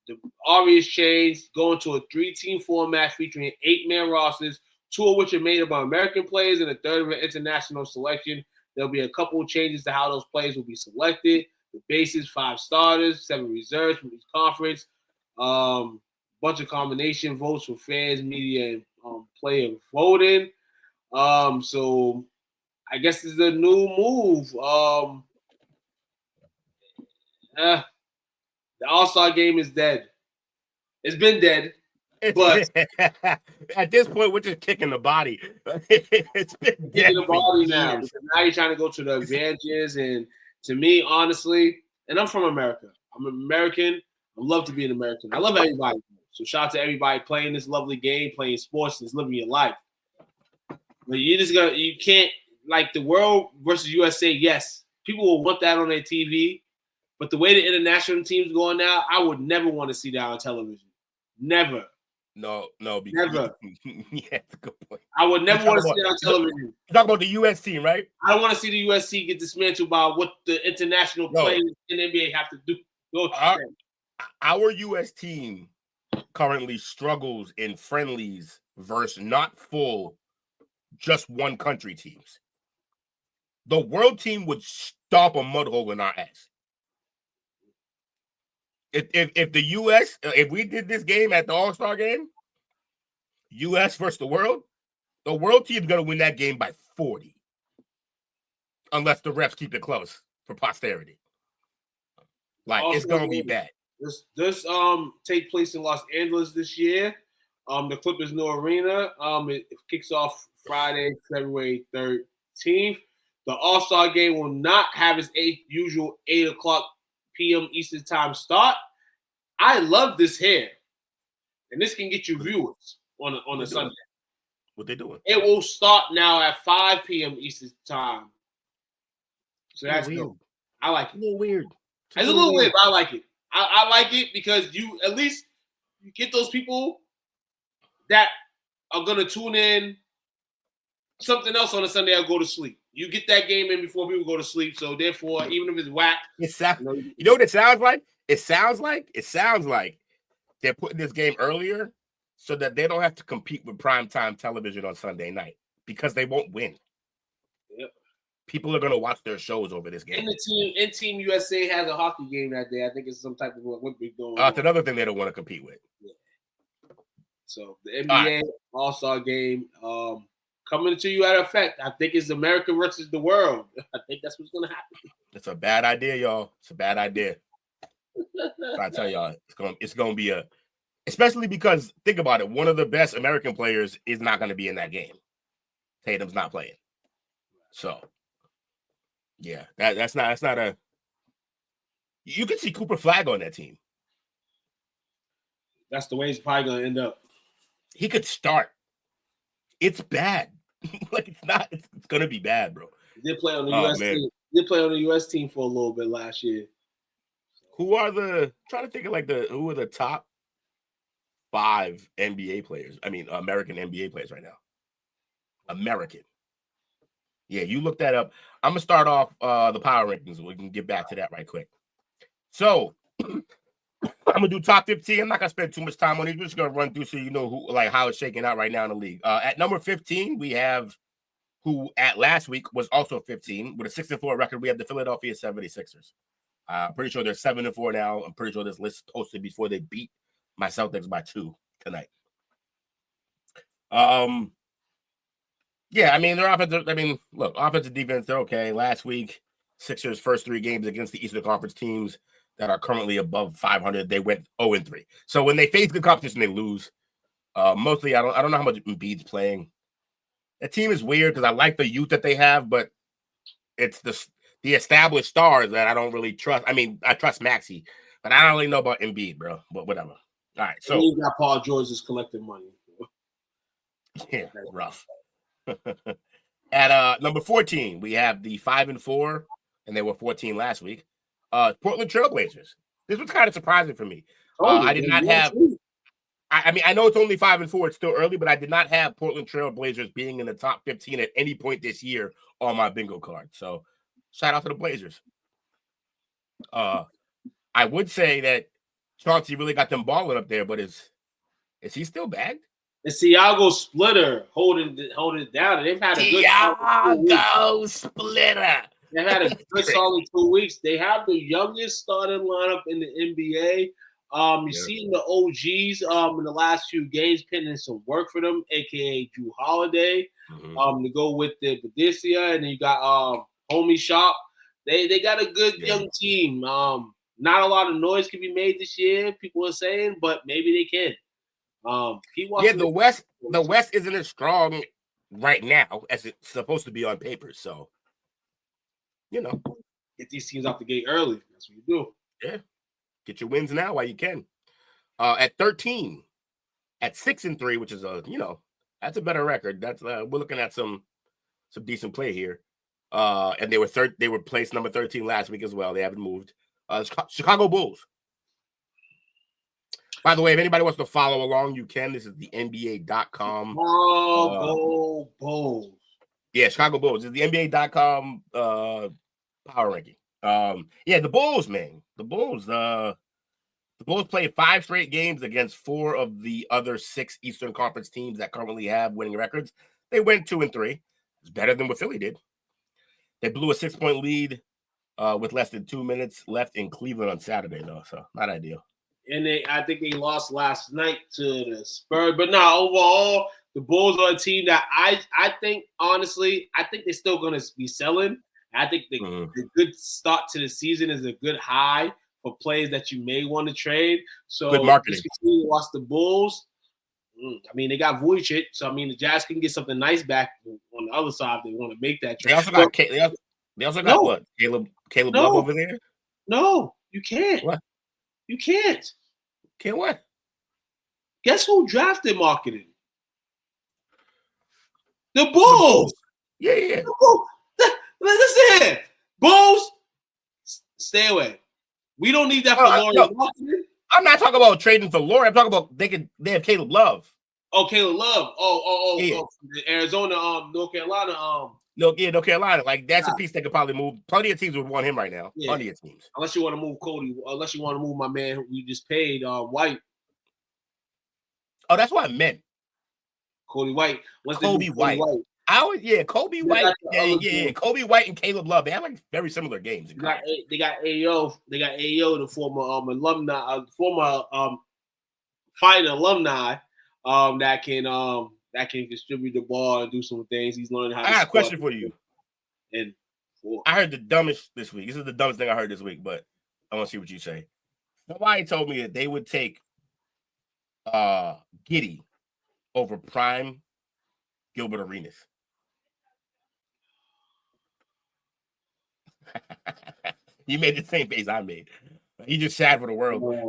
The obvious change, going to a 3-team format featuring 8-man rosters, 2 of which are made up by American players and a third of an international selection. There'll be a couple of changes to how those players will be selected. The bases, 5 starters, 7 reserves from each conference. Bunch of combination votes for fans, media, and player voting. So I guess this is a new move. The All-Star game is dead. It's been dead. But at this point, we're just kicking the body. It's been kicking the body now. Because now you're trying to go to the advantages. And to me, honestly, and I'm from America. I'm an American. I love to be an American. I love everybody. So shout out to everybody playing this lovely game, playing sports, and living your life. But you can't, like the world versus USA, yes, people will want that on their TV. But the way the international team's going now, I would never want to see that on television. Never. No, because never. Yeah, that's a good point. I would never want to see that on television. You're talking about the U.S. team, right? I don't want to see the U.S. team get dismantled by what the international players in the NBA have to do. Our U.S. team currently struggles in friendlies versus not full, just one country teams. The world team would stomp a mud hole in our ass. If the U.S. if we did this game at the All-Star game, U.S. versus the world team is going to win that game by 40, unless the refs keep it close for posterity. Like also, it's going to be bad. This take place in Los Angeles this year. The Clippers No Arena. It kicks off Friday, February 13th. The All-Star game will not have its usual 8 o'clock p.m. Eastern time start. I love this here. And this can get you viewers on a Sunday. What they doing? It will start now at 5 p.m. Eastern time. So that's weird. Dope. I like it. A little weird. It's a little weird, but I like it. I like it because you at least you get those people that are gonna tune in something else on a Sunday or go to sleep. You get that game in before people go to sleep. So therefore, even if it's whack, you know what it sounds like? It sounds like they're putting this game earlier so that they don't have to compete with primetime television on Sunday night because they won't win. Yep. People are going to watch their shows over this game. And Team USA has a hockey game that day. I think it's some type of Olympic going on. That's another thing they don't want to compete with. Yeah. So the NBA All-Star game coming to you at effect. I think it's America versus the world. I think that's what's going to happen. It's a bad idea, y'all. It's a bad idea. I tell y'all, it's going to be especially because think about it. One of the best American players is not going to be in that game. Tatum's not playing. So, yeah, that's not a. You could see Cooper Flag on that team. That's the way it's probably going to end up. He could start. It's bad. Like it's not. It's going to be bad, bro. He did play on the U.S. team. He did play on the U.S. team for a little bit last year. Who are trying to think of who are the top 5 NBA players? I mean, American NBA players right now. American. Yeah, you look that up. I'm going to start off the power rankings. We can get back to that right quick. So, I'm going to do top 15. I'm not going to spend too much time on it. We're just going to run through so you know who, how it's shaking out right now in the league. At number 15, we have who at last week was also 15 with a 6-4 record. We have the Philadelphia 76ers. I'm pretty sure they're 7-4 now. I'm pretty sure this list posted before they beat my Celtics by 2 tonight. Yeah, I mean, their offensive. I mean, look, offensive defense, they're okay. Last week, Sixers' first 3 games against the Eastern Conference teams that are currently above 500, they went 0-3. So when they face good competition, they lose. Mostly, I don't know how much Embiid's playing. That team is weird because I like the youth that they have, but it's the established stars that I don't really trust. I mean, I trust Maxey, but I don't really know about Embiid, bro. But whatever. All right, so you got Paul George is collecting money. Yeah, rough. At number 14, we have the 5-4, and they were 14 last week. Portland Trailblazers. This was kind of surprising for me. I did not have. I mean, I know it's only 5-4. It's still early, but I did not have Portland Trailblazers being in the top 15 at any point this year on my bingo card. So, shout out to the Blazers. I would say that Chauncey really got them balling up there, but is he still bagged? The Thiago Splitter holding it down. And they've had a good Thiago Splitter. They've had a good solid 2 weeks. They have the youngest starting lineup in the NBA. You've seen the OGs in the last few games putting in some work for them, aka Drew Holiday, to go with the Badisia, and then you got Homie Shop. They got a good young team. Not a lot of noise can be made this year, people are saying, but maybe they can. The West isn't as strong right now as it's supposed to be on paper. So, get these teams out the gate early. That's what you do. Yeah, get your wins now while you can. At 13, at 6-3, which is that's a better record. That's we're looking at some decent play here. And they were placed number 13 last week as well. They haven't moved. Chicago Bulls. By the way, if anybody wants to follow along, you can. This is the NBA.com. Chicago Bulls. Yeah, Chicago Bulls. This is the NBA.com power ranking. The Bulls, man. The Bulls played 5 straight games against 4 of the other 6 Eastern Conference teams that currently have winning records. They went 2-3. It's better than what Philly did. They blew a 6-point lead with less than 2 minutes left in Cleveland on Saturday, though, so not ideal. And I think they lost last night to the Spurs. But no, overall, the Bulls are a team that I think, honestly, I think they're still going to be selling. I think the good start to the season is a good high for players that you may want to trade. So good marketing. Just continue to watch the Bulls. I mean, they got Vujicic, so I mean, the Jazz can get something nice back on the other side if they want to make that trade. They also got what? Caleb Love over there? No, you can't. What? You can't. Can't what? Guess who drafted marketing? The Bulls. Yeah. Listen, Bulls, stay away. We don't need that for Laurie marketing. I'm not talking about trading for Laurie. I'm talking about they have Caleb Love. Oh, Caleb Love. Arizona, North Carolina. North Carolina. Like that's a piece they could probably move. Plenty of teams would want him right now. Yeah. Plenty of teams. Unless you want to move Cody. Unless you want to move my man who we just paid, White. Oh, that's what I meant. Cody White. Kobe White. Kobe White. Yeah. Kobe White and Caleb Love. They have like very similar games. They got AO. They got AO, the former alumni, fighting alumni, that can distribute the ball and do some things. He's learning how. I got a question for you. And I heard the dumbest this week. This is the dumbest thing I heard this week, but I want to see what you say. Somebody told me that they would take Giddey over prime Gilbert Arenas. You made the same face I made. You just sad for the world.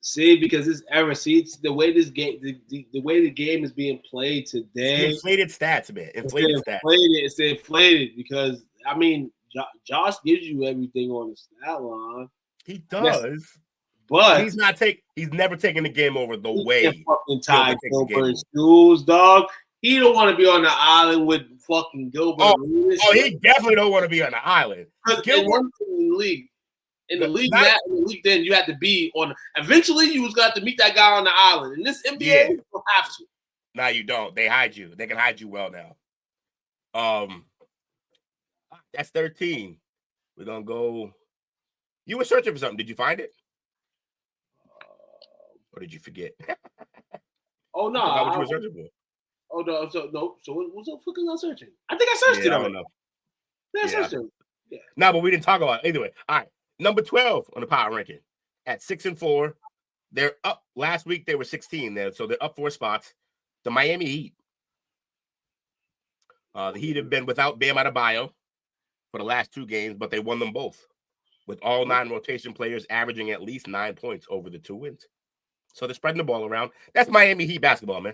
See, because this era, the way this game, the way the game is being played today. Inflated stats, man. It's inflated because I mean, Josh gives you everything on the stat line. He does, yes. But he's never taken the game over the way. Fucking tie Gilbert's shoes, dog. He don't want to be on the island with fucking Gilbert. He definitely don't want to be on the island. Gilbert in the league. In the league, then you had to be on. Eventually, you was going to have to meet that guy on the island. In this NBA, you don't have to. No, you don't. They hide you. They can hide you well now. That's 13. We're gonna go. You were searching for something. Did you find it? Or did you forget? Oh no! What you were searching for? Oh no! So what the fuck was I searching? I think I searched it. I don't know. I searched it. Yeah. No, but we didn't talk about it. Anyway, all right. Number 12 on the power ranking at 6-4. They're up. Last week they were 16 there, so they're up 4 spots. The Miami Heat. The Heat have been without Bam Adebayo for the last 2 games, but they won them both with all 9 rotation players averaging at least 9 points over the 2 wins. So they're spreading the ball around. That's Miami Heat basketball, man.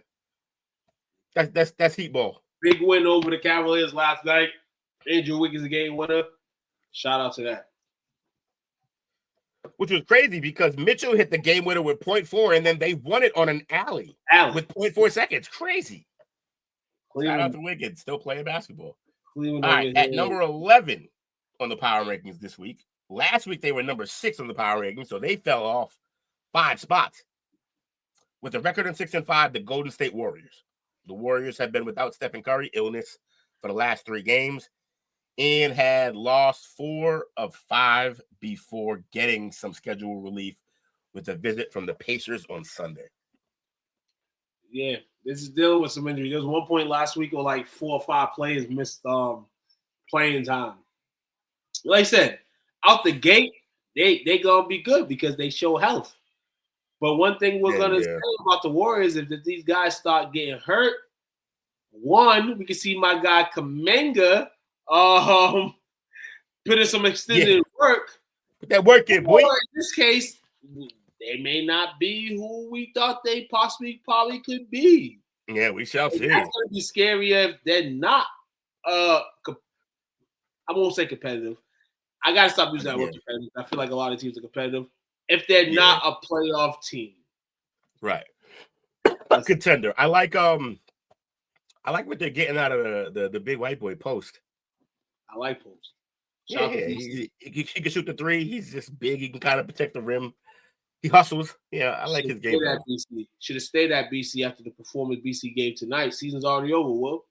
That's Heat ball. Big win over the Cavaliers last night. Andrew Wiggins, a game winner. Shout out to that. Which was crazy because Mitchell hit the game winner with 0.4, and then they won it on an alley. With 0.4 seconds. Crazy. Shout out to Wiggins, still playing basketball. All right, at number 11 on the power rankings this week. Last week they were number 6 on the power rankings, so they fell off 5 spots. With a record of 6-5, the Golden State Warriors. The Warriors have been without Stephen Curry, illness, for the last 3 games, and had lost 4 of 5 before getting some schedule relief with a visit from the Pacers on Sunday. Yeah, this is dealing with some injury. There was one point last week where like 4 or 5 players missed playing time. Like I said, out the gate, they gonna be good because they show health. But one thing we're gonna say about the Warriors is that these guys start getting hurt. One, we can see my guy Kuminga put in some extended work. Put that work in, boy. Or in this case, they may not be who we thought they probably could be. Yeah, we shall see. That's gonna be scary if they're not. I won't say competitive. I gotta stop using that word competitive. I feel like a lot of teams are competitive. If they're not a playoff team, right? A contender. I like what they're getting out of the big white boy Post. I like Post. Yeah, he can shoot the 3. He's just big. He can kind of protect the rim. He hustles. Yeah, I like his game. Should have stayed at BC after the performance BC gave tonight. Season's already over, Will.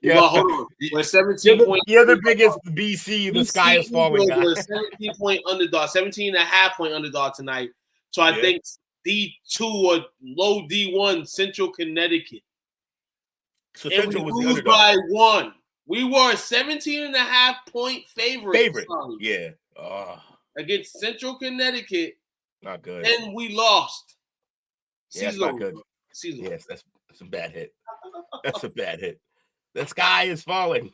Yeah, well, hold on. We're 17 points. You're the biggest BC. The sky is falling. 17-point underdog, 17.5-point underdog tonight. So I think D2 or low D1 Central Connecticut. So and Central we was the lose underdog. by 1. We were 17.5-point favorite. Yeah. Against Central Connecticut. Not good. And we lost. Yeah, that's not good. Yes, that's a bad hit. That's a bad hit. The sky is falling.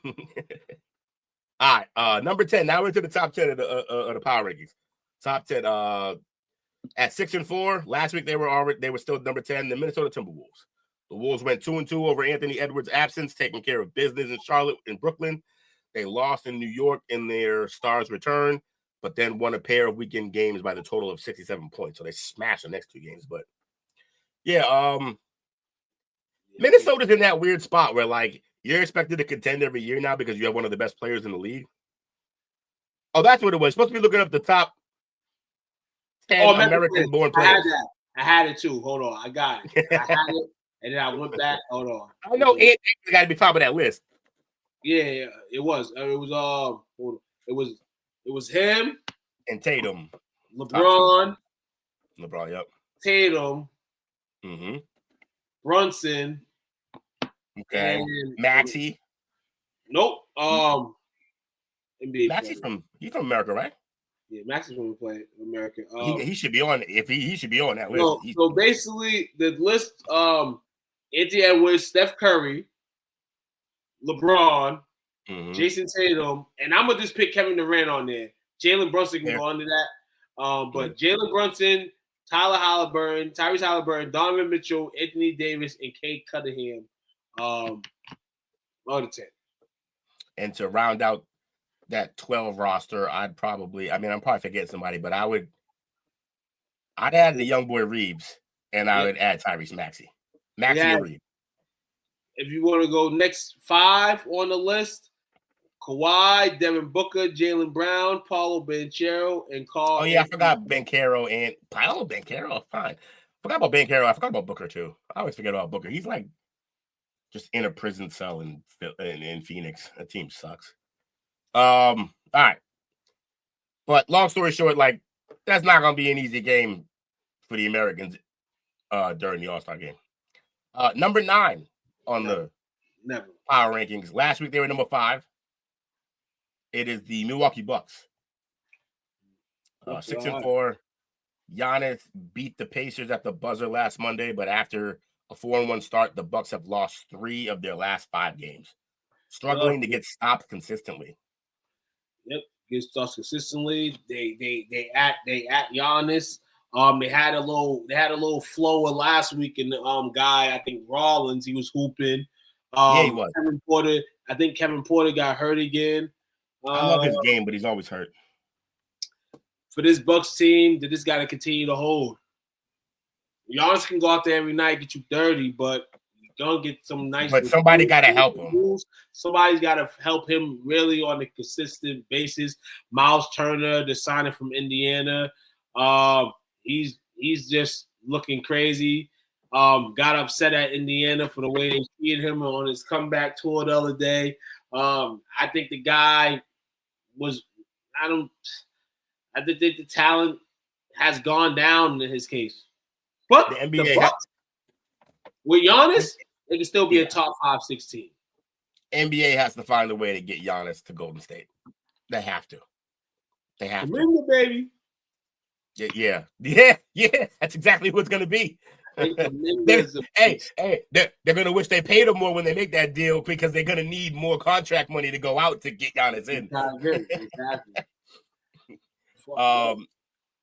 All right, number 10. Now we're into the top 10 of the power rankings. Top 10. At 6-4. Last week they were still number 10. The Minnesota Timberwolves. The Wolves went 2-2 over Anthony Edwards' absence, taking care of business in Charlotte and Brooklyn. They lost in New York in their Stars return, but then won a pair of weekend games by the total of 67 points. So they smashed the next 2 games. But yeah, Minnesota's in that weird spot where like you're expected to contend every year now because you have one of the best players in the league. Oh, that's what it was. Supposed to be looking up the top 10 American-born players. I had it too. Hold on, I got it. I had it, and then I went back. Hold on. I know it got to be top of that list. Yeah, it was. It was him and Tatum, LeBron, yep. Tatum, Brunson, okay, Maxey. Nope. NBA Maxey's he's from America, right? Yeah, Maxey's from America. He should be on. If he should be on that list. No, so basically, the list: Anthony Edwards, Steph Curry, LeBron, Jason Tatum, and I'm gonna just pick Kevin Durant on there. Jalen Brunson can go under that. But Jalen Brunson, Tyler Halliburton, Tyrese Halliburton, Donovan Mitchell, Anthony Davis, and Kate Cunningham are the 10. And to round out that 12 roster, I'm probably forgetting somebody, but I'd add the young boy Reeves, and I would add Tyrese Maxey and Reeves. If you want to go next 5 on the list, Kawhi, Devin Booker, Jaylen Brown, Paolo Banchero, and Carl. Oh, yeah, I forgot Banchero and Paolo Banchero. Fine. Forgot about Banchero. I forgot about Booker, too. I always forget about Booker. He's like just in a prison cell in Phoenix. That team sucks. All right. But long story short, like, that's not going to be an easy game for the Americans during the All-Star game. Number 9 on the power rankings. Last week, they were number 5. It is the Milwaukee Bucks. 6-4. Giannis beat the Pacers at the buzzer last Monday, but after a 4-1 start, the Bucks have lost 3 of their last 5 games, struggling to get stopped consistently. Yep, get stopped consistently. They at Giannis. They had a little flow of last week, and the guy, I think Rollins, he was hooping. Yeah, he was. Kevin Porter got hurt again. I love his game, but he's always hurt. For this Bucks team, they just got to continue to hold. Giannis can go out there every night, get you 30, but you're going to get some nice. But somebody got to help him. Somebody's got to help him really on a consistent basis. Miles Turner, the signing from Indiana. He's just looking crazy. Got upset at Indiana for the way they treated him on his comeback tour the other day. I think the guy was. I think the talent has gone down in his case. But The the NBA Bucks, with Giannis, they can still be a top 5-6 team. NBA has to find a way to get Giannis to Golden State. They have to. They have to. Remember, baby. Yeah. That's exactly what it's gonna be. They're gonna wish they paid him more when they make that deal because they're gonna need more contract money to go out to get Giannis in. Exactly.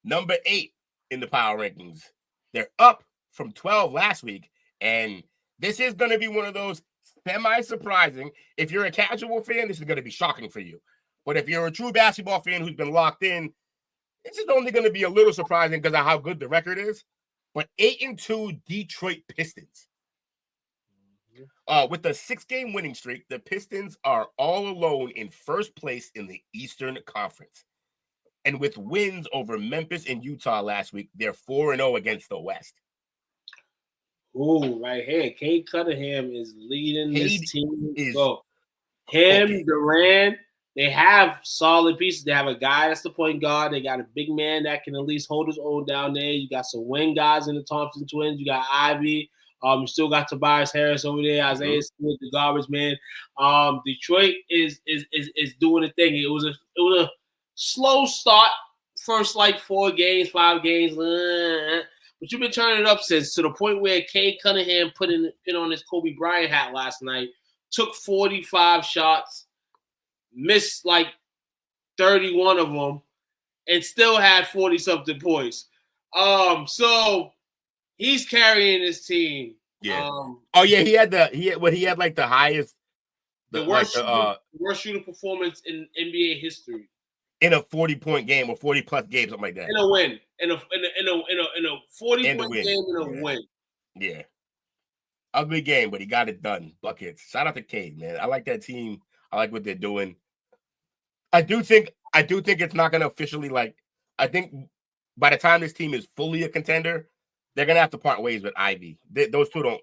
Number 8 in the power rankings. They're up from 12 last week, and this is gonna be one of those semi-surprising. If you're a casual fan, this is gonna be shocking for you. But if you're a true basketball fan who's been locked in, this is only going to be a little surprising because of how good the record is. But 8-2 Detroit Pistons. With a 6-game winning streak, the Pistons are all alone in first place in the Eastern Conference. And with wins over Memphis and Utah last week, they're 4-0 against the West. Oh, right here. Cade Cunningham is leading this team. Durant. They have solid pieces. They have a guy that's the point guard. They got a big man that can at least hold his own down there. You got some wing guys in the Thompson twins. You got Ivy. You still got Tobias Harris over there. Isaiah Smith, the garbage man. Detroit is doing a thing. It was a slow start. First 4 games, 5 games. But you've been turning it up since, to the point where Cade Cunningham put on his Kobe Bryant hat last night. Took 45 shots. Missed 31 of them, and still had 40-something points. So he's carrying his team. Yeah. He had the highest, the worst shooting performance in NBA history in a 40-point game or 40+ game, something like that. In a win, in a 40-point game, in a win. Yeah. Ugly game, but he got it done. Buckets. Shout out to Cade, man. I like that team. I like what they're doing. I do think it's not going to officially I think by the time this team is fully a contender, they're going to have to part ways with Ivy. Those two don't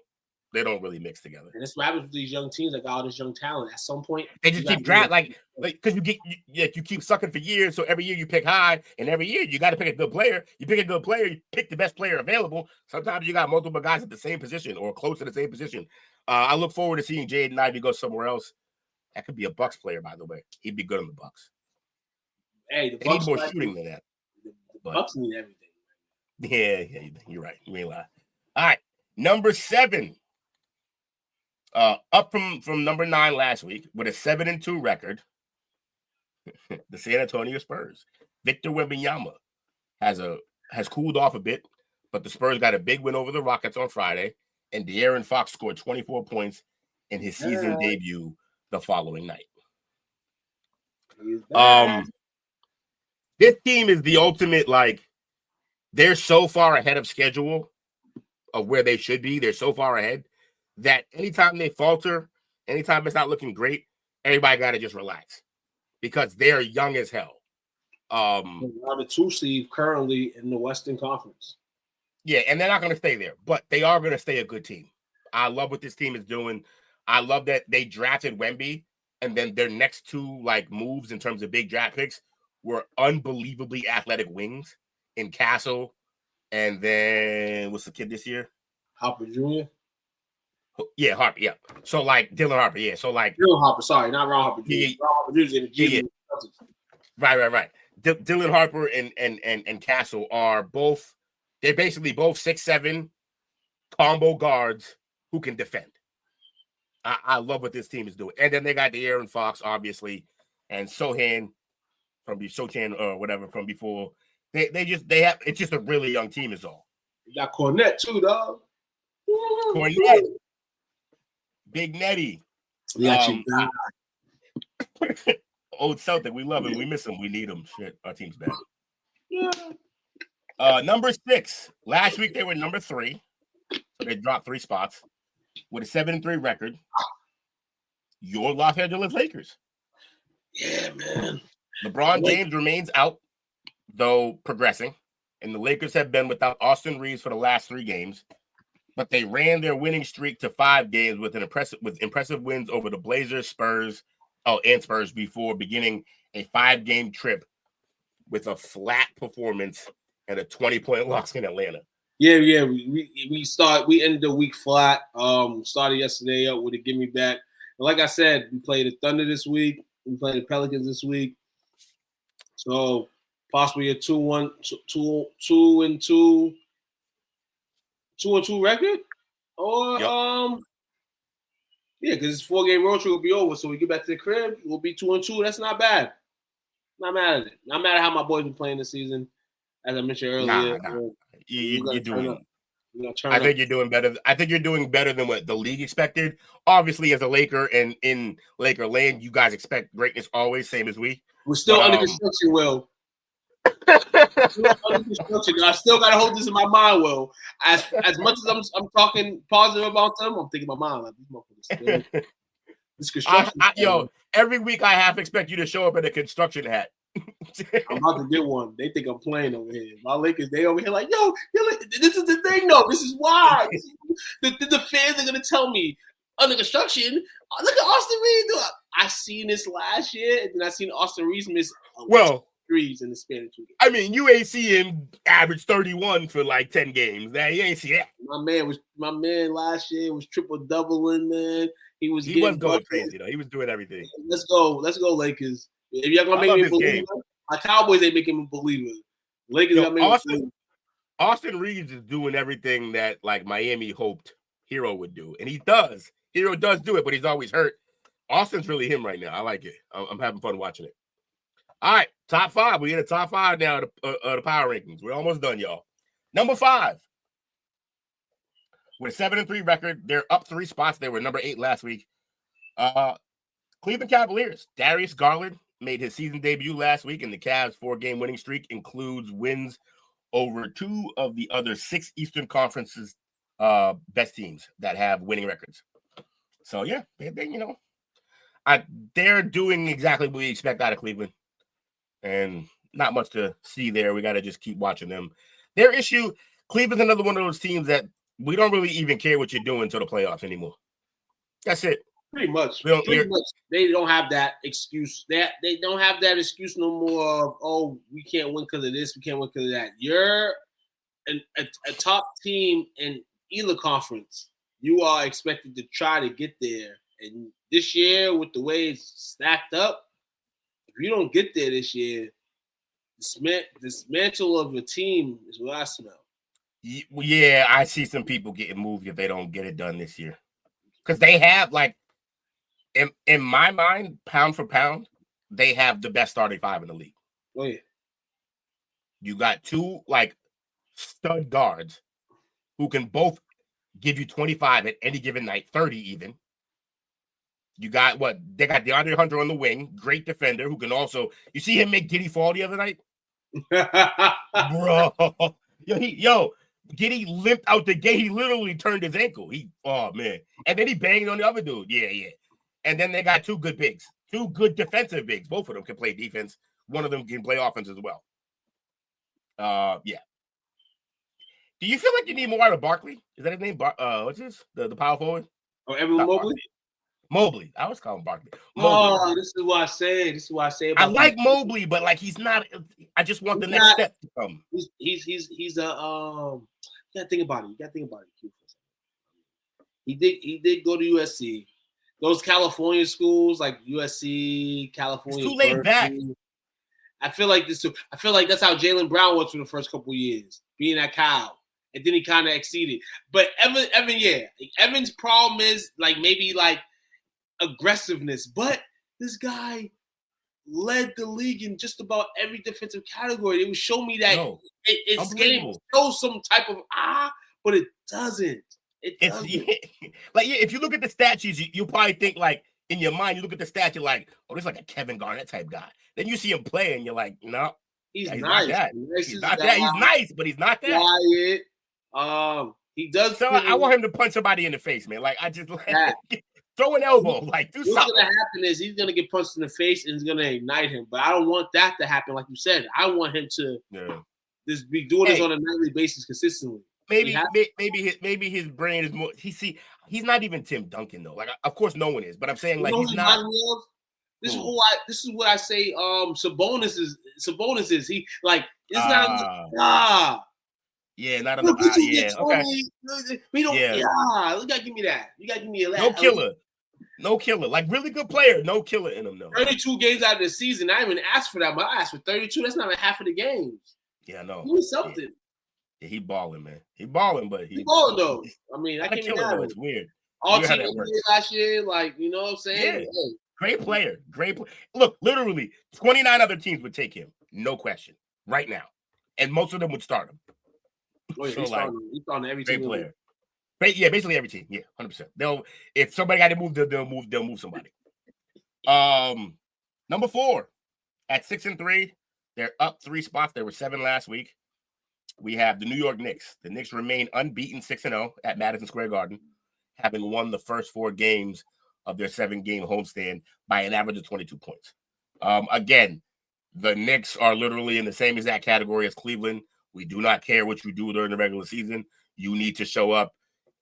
really mix together. And that's what happens with these young teams that got all this young talent. At some point, they just keep drafting because you keep sucking for years. So every year you pick high, and every year you got to pick a good player. You pick a good player, you pick the best player available. Sometimes you got multiple guys at the same position or close to the same position. I look forward to seeing Jaden Ivey go somewhere else. That could be a Bucks player, by the way. He'd be good on the Bucks. Hey, the Bucks need more shooting than that. The Bucks need everything. Yeah, you're right. You ain't lie. All right, number 7. Up from number 9 last week with a 7-2 record. The San Antonio Spurs. Victor Wembanyama has cooled off a bit, but the Spurs got a big win over the Rockets on Friday, and De'Aaron Fox scored 24 points in his season debut the following night. This team is the ultimate, they're so far ahead of schedule of where they should be. They're so far ahead that anytime they falter, anytime it's not looking great, everybody got to just relax because they're young as hell. They are the 2 seed currently in the Western Conference. Yeah, and they're not going to stay there, but they are going to stay a good team. I love what this team is doing. I love that they drafted Wemby, and then their next 2 moves in terms of big draft picks were unbelievably athletic wings in Castle, and then what's the kid this year? Harper Jr. Yeah, Harper. Yeah. So Dylan Harper. Yeah. So Dylan Harper. Sorry, not Ron Harper Jr. Yeah, Ron Harper Jr. in the G. Right. Dylan Harper and Castle are both. They're basically both 6'7" combo guards who can defend. I love what this team is doing, and then they got De'Aaron Fox, obviously, and Sochan or whatever from before. They have. It's just a really young team, is all. You got Cornette too, dog. Cornette. Big Netty. Old Celtic. We love him. We miss him. We need him. Shit. Our team's bad. Yeah. Number 6. Last week they were number 3. So they dropped 3 spots with a 7-3 record. Your Los Angeles Lakers. Yeah, man. LeBron James remains out, though progressing. and the Lakers have been without Austin Reeves for the last 3 games, but they ran their winning streak to 5 games with impressive wins over the Blazers, Spurs before beginning a 5-game trip with a flat performance and a 20-point loss in Atlanta. Yeah. We ended the week flat. Started yesterday up with a gimme back. And like I said, we played the Thunder this week. We played the Pelicans this week. So possibly a 2-2 record, or yeah, because this 4-game road trip will be over. So we get back to the crib, we'll be 2-2. That's not bad. Not mad at it. Not mad at how my boys been playing this season. As I mentioned earlier, you're doing. I think you're doing better. I think you're doing better than what the league expected. Obviously, as a Laker and in Laker land, you guys expect greatness always, same as we. We're still under construction, Will. Under construction. I still gotta hold this in my mind, Will. As much as I'm talking positive about them, I'm thinking in my mind like these motherfuckers still. This construction. Every week I half expect you to show up in a construction hat. I'm about to get one. They think I'm playing over here. My Lakers, they over here like, yo, this is the thing, though. This is why. The fans are gonna tell me under construction. Look at Austin Reeves. I seen this last year, and then I seen Austin Reeves miss threes in the span of 2 games. I mean, you ain't see him average 31 for like 10 games. Now you ain't see that. My man last year was triple doubling, man. He was going crazy though. He was doing everything. Let's go, Lakers. If y'all gonna make me a believer, my Cowboys ain't making me a believer. Lakers gotta make me a believer. Austin Reeves is doing everything that like Miami hoped Hero would do, and he does. Hero does do it, but he's always hurt. Austin's really him right now. I like it. I'm having fun watching it. All right, top 5. We in the top 5 now of the power rankings. We're almost done, y'all. Number 5. With a 7-3 record, they're up 3 spots. They were number 8 last week. Cleveland Cavaliers. Darius Garland made his season debut last week, and the Cavs' 4-game winning streak includes wins over 2 of the other 6 Eastern Conference's best teams that have winning records. So yeah, they're doing exactly what we expect out of Cleveland, and not much to see there. We got to just keep watching them. Their issue, Cleveland's another one of those teams that we don't really even care what you're doing until the playoffs anymore. That's it. Pretty much. They don't have that excuse. They don't have that excuse no more of, we can't win because of this, we can't win because of that. You're a top team in either conference. You are expected to try to get there. And this year, with the way it's stacked up, if you don't get there this year, dismantle of the team is what I smell. Yeah, I see some people getting moved if they don't get it done this year. Because they have, like, in my mind, pound for pound, they have the best starting 5 in the league. Oh, yeah. You got 2, like, stud guards who can both give you 25 at any given night, 30 even. You got they got DeAndre Hunter on the wing, great defender who can also. You see him make Giddey fall the other night, bro. Giddey limped out the gate. He literally turned his ankle. Oh man, and then he banged on the other dude. Yeah. And then they got 2 good bigs, 2 good defensive bigs. Both of them can play defense. One of them can play offense as well. Yeah. Do you feel like you need more out of Barkley? Is that his name? What's his? The power forward? Oh, Evan Mobley? Mobley. I always call him Barkley. Oh, this is what I say. I like Mobley, but like he's not. I just want the next step to come. He's a You gotta think about it. He did go to USC. Those California schools like USC, California. It's too laid back. I feel like that's how Jaylen Brown was for the first couple of years, being at Cal. And then he kind of exceeded. But Evan's problem is maybe aggressiveness. But this guy led the league in just about every defensive category. It would show me that it's game shows some type of but it doesn't. If you look at the stat sheets, you probably think in your mind, you look at the stat, you're like, oh, this is like a Kevin Garnett type guy. Then you see him play and you're like, no, he's nice. Not that. He's not that. He's nice, but he's not that. Quiet. He does. So I want him to punch somebody in the face, man. I just throw an elbow, do something. What's gonna happen is he's gonna get punched in the face and it's gonna ignite him. But I don't want that to happen, like you said. I want him to. Yeah. just be doing this on a nightly basis consistently. Maybe his brain is more. He's not even Tim Duncan though. Like, of course, no one is, but I'm saying like he's not. This is what I say. Sabonis is he like? It's not. Yeah, not enough. Yeah, okay. We don't. Yeah, you gotta give me that. You gotta give me a no killer. Like really good player, no killer in him though. 32 games out of the season. I didn't even ask for that, but I asked for 32. That's not even half of the games. Yeah, I know. Do something. Yeah, he balling, man. He balling, but he balling though. I mean, I can't kill him. It's weird. All team last year, like you know what I'm saying. Yeah. Hey. Great player. Look, literally, 29 other teams would take him, no question, right now, and most of them would start him. Oh, yeah, he's on every great team. Player. Yeah, basically every team. Yeah, 100%. If somebody got to move, they'll move somebody. Number 4 at 6-3, they're up 3 spots. There were 7 last week. We have the New York Knicks. The Knicks remain unbeaten 6-0 at Madison Square Garden, having won the first 4 games of their 7-game homestand by an average of 22 points. Again, the Knicks are literally in the same exact category as Cleveland. We do not care what you do during the regular season. You need to show up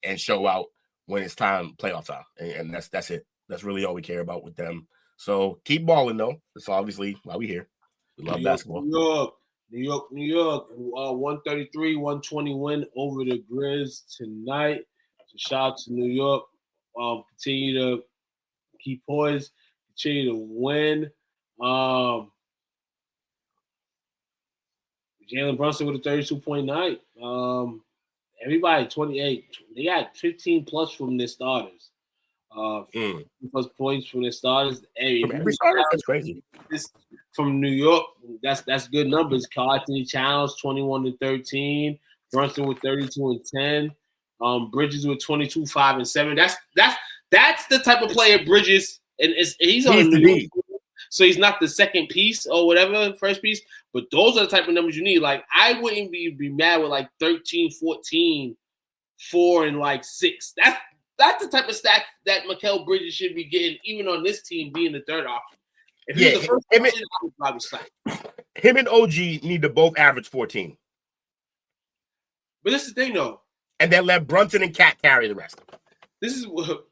and show out when it's time, playoff time. And that's it. That's really all we care about with them. So keep balling, though. That's obviously why we're here. We love basketball. New York. 133-120 win over the Grizz tonight. So shout out to New York. Continue to keep poised. Continue to win. Jalen Brunson with a 32-point night. Everybody 28. They got 15 plus from their starters. Plus points from their starters. From every starter, that's crazy. From New York, that's good numbers. Carlton Challenge 21-13. Brunson with 32-10. Bridges with 22, 5, and 7. That's the type of player Bridges, and he's on New York. So he's not the second piece or whatever, first piece, but those are the type of numbers you need. Like, I wouldn't be mad with like 13, 14, 4, and like 6. That's the type of stat that Mikal Bridges should be getting, even on this team being the third option. If he's the first option, I would probably slack. Him and OG need to both average 14. But this is the thing, though. And then let Brunson and Cat carry the rest. This is what.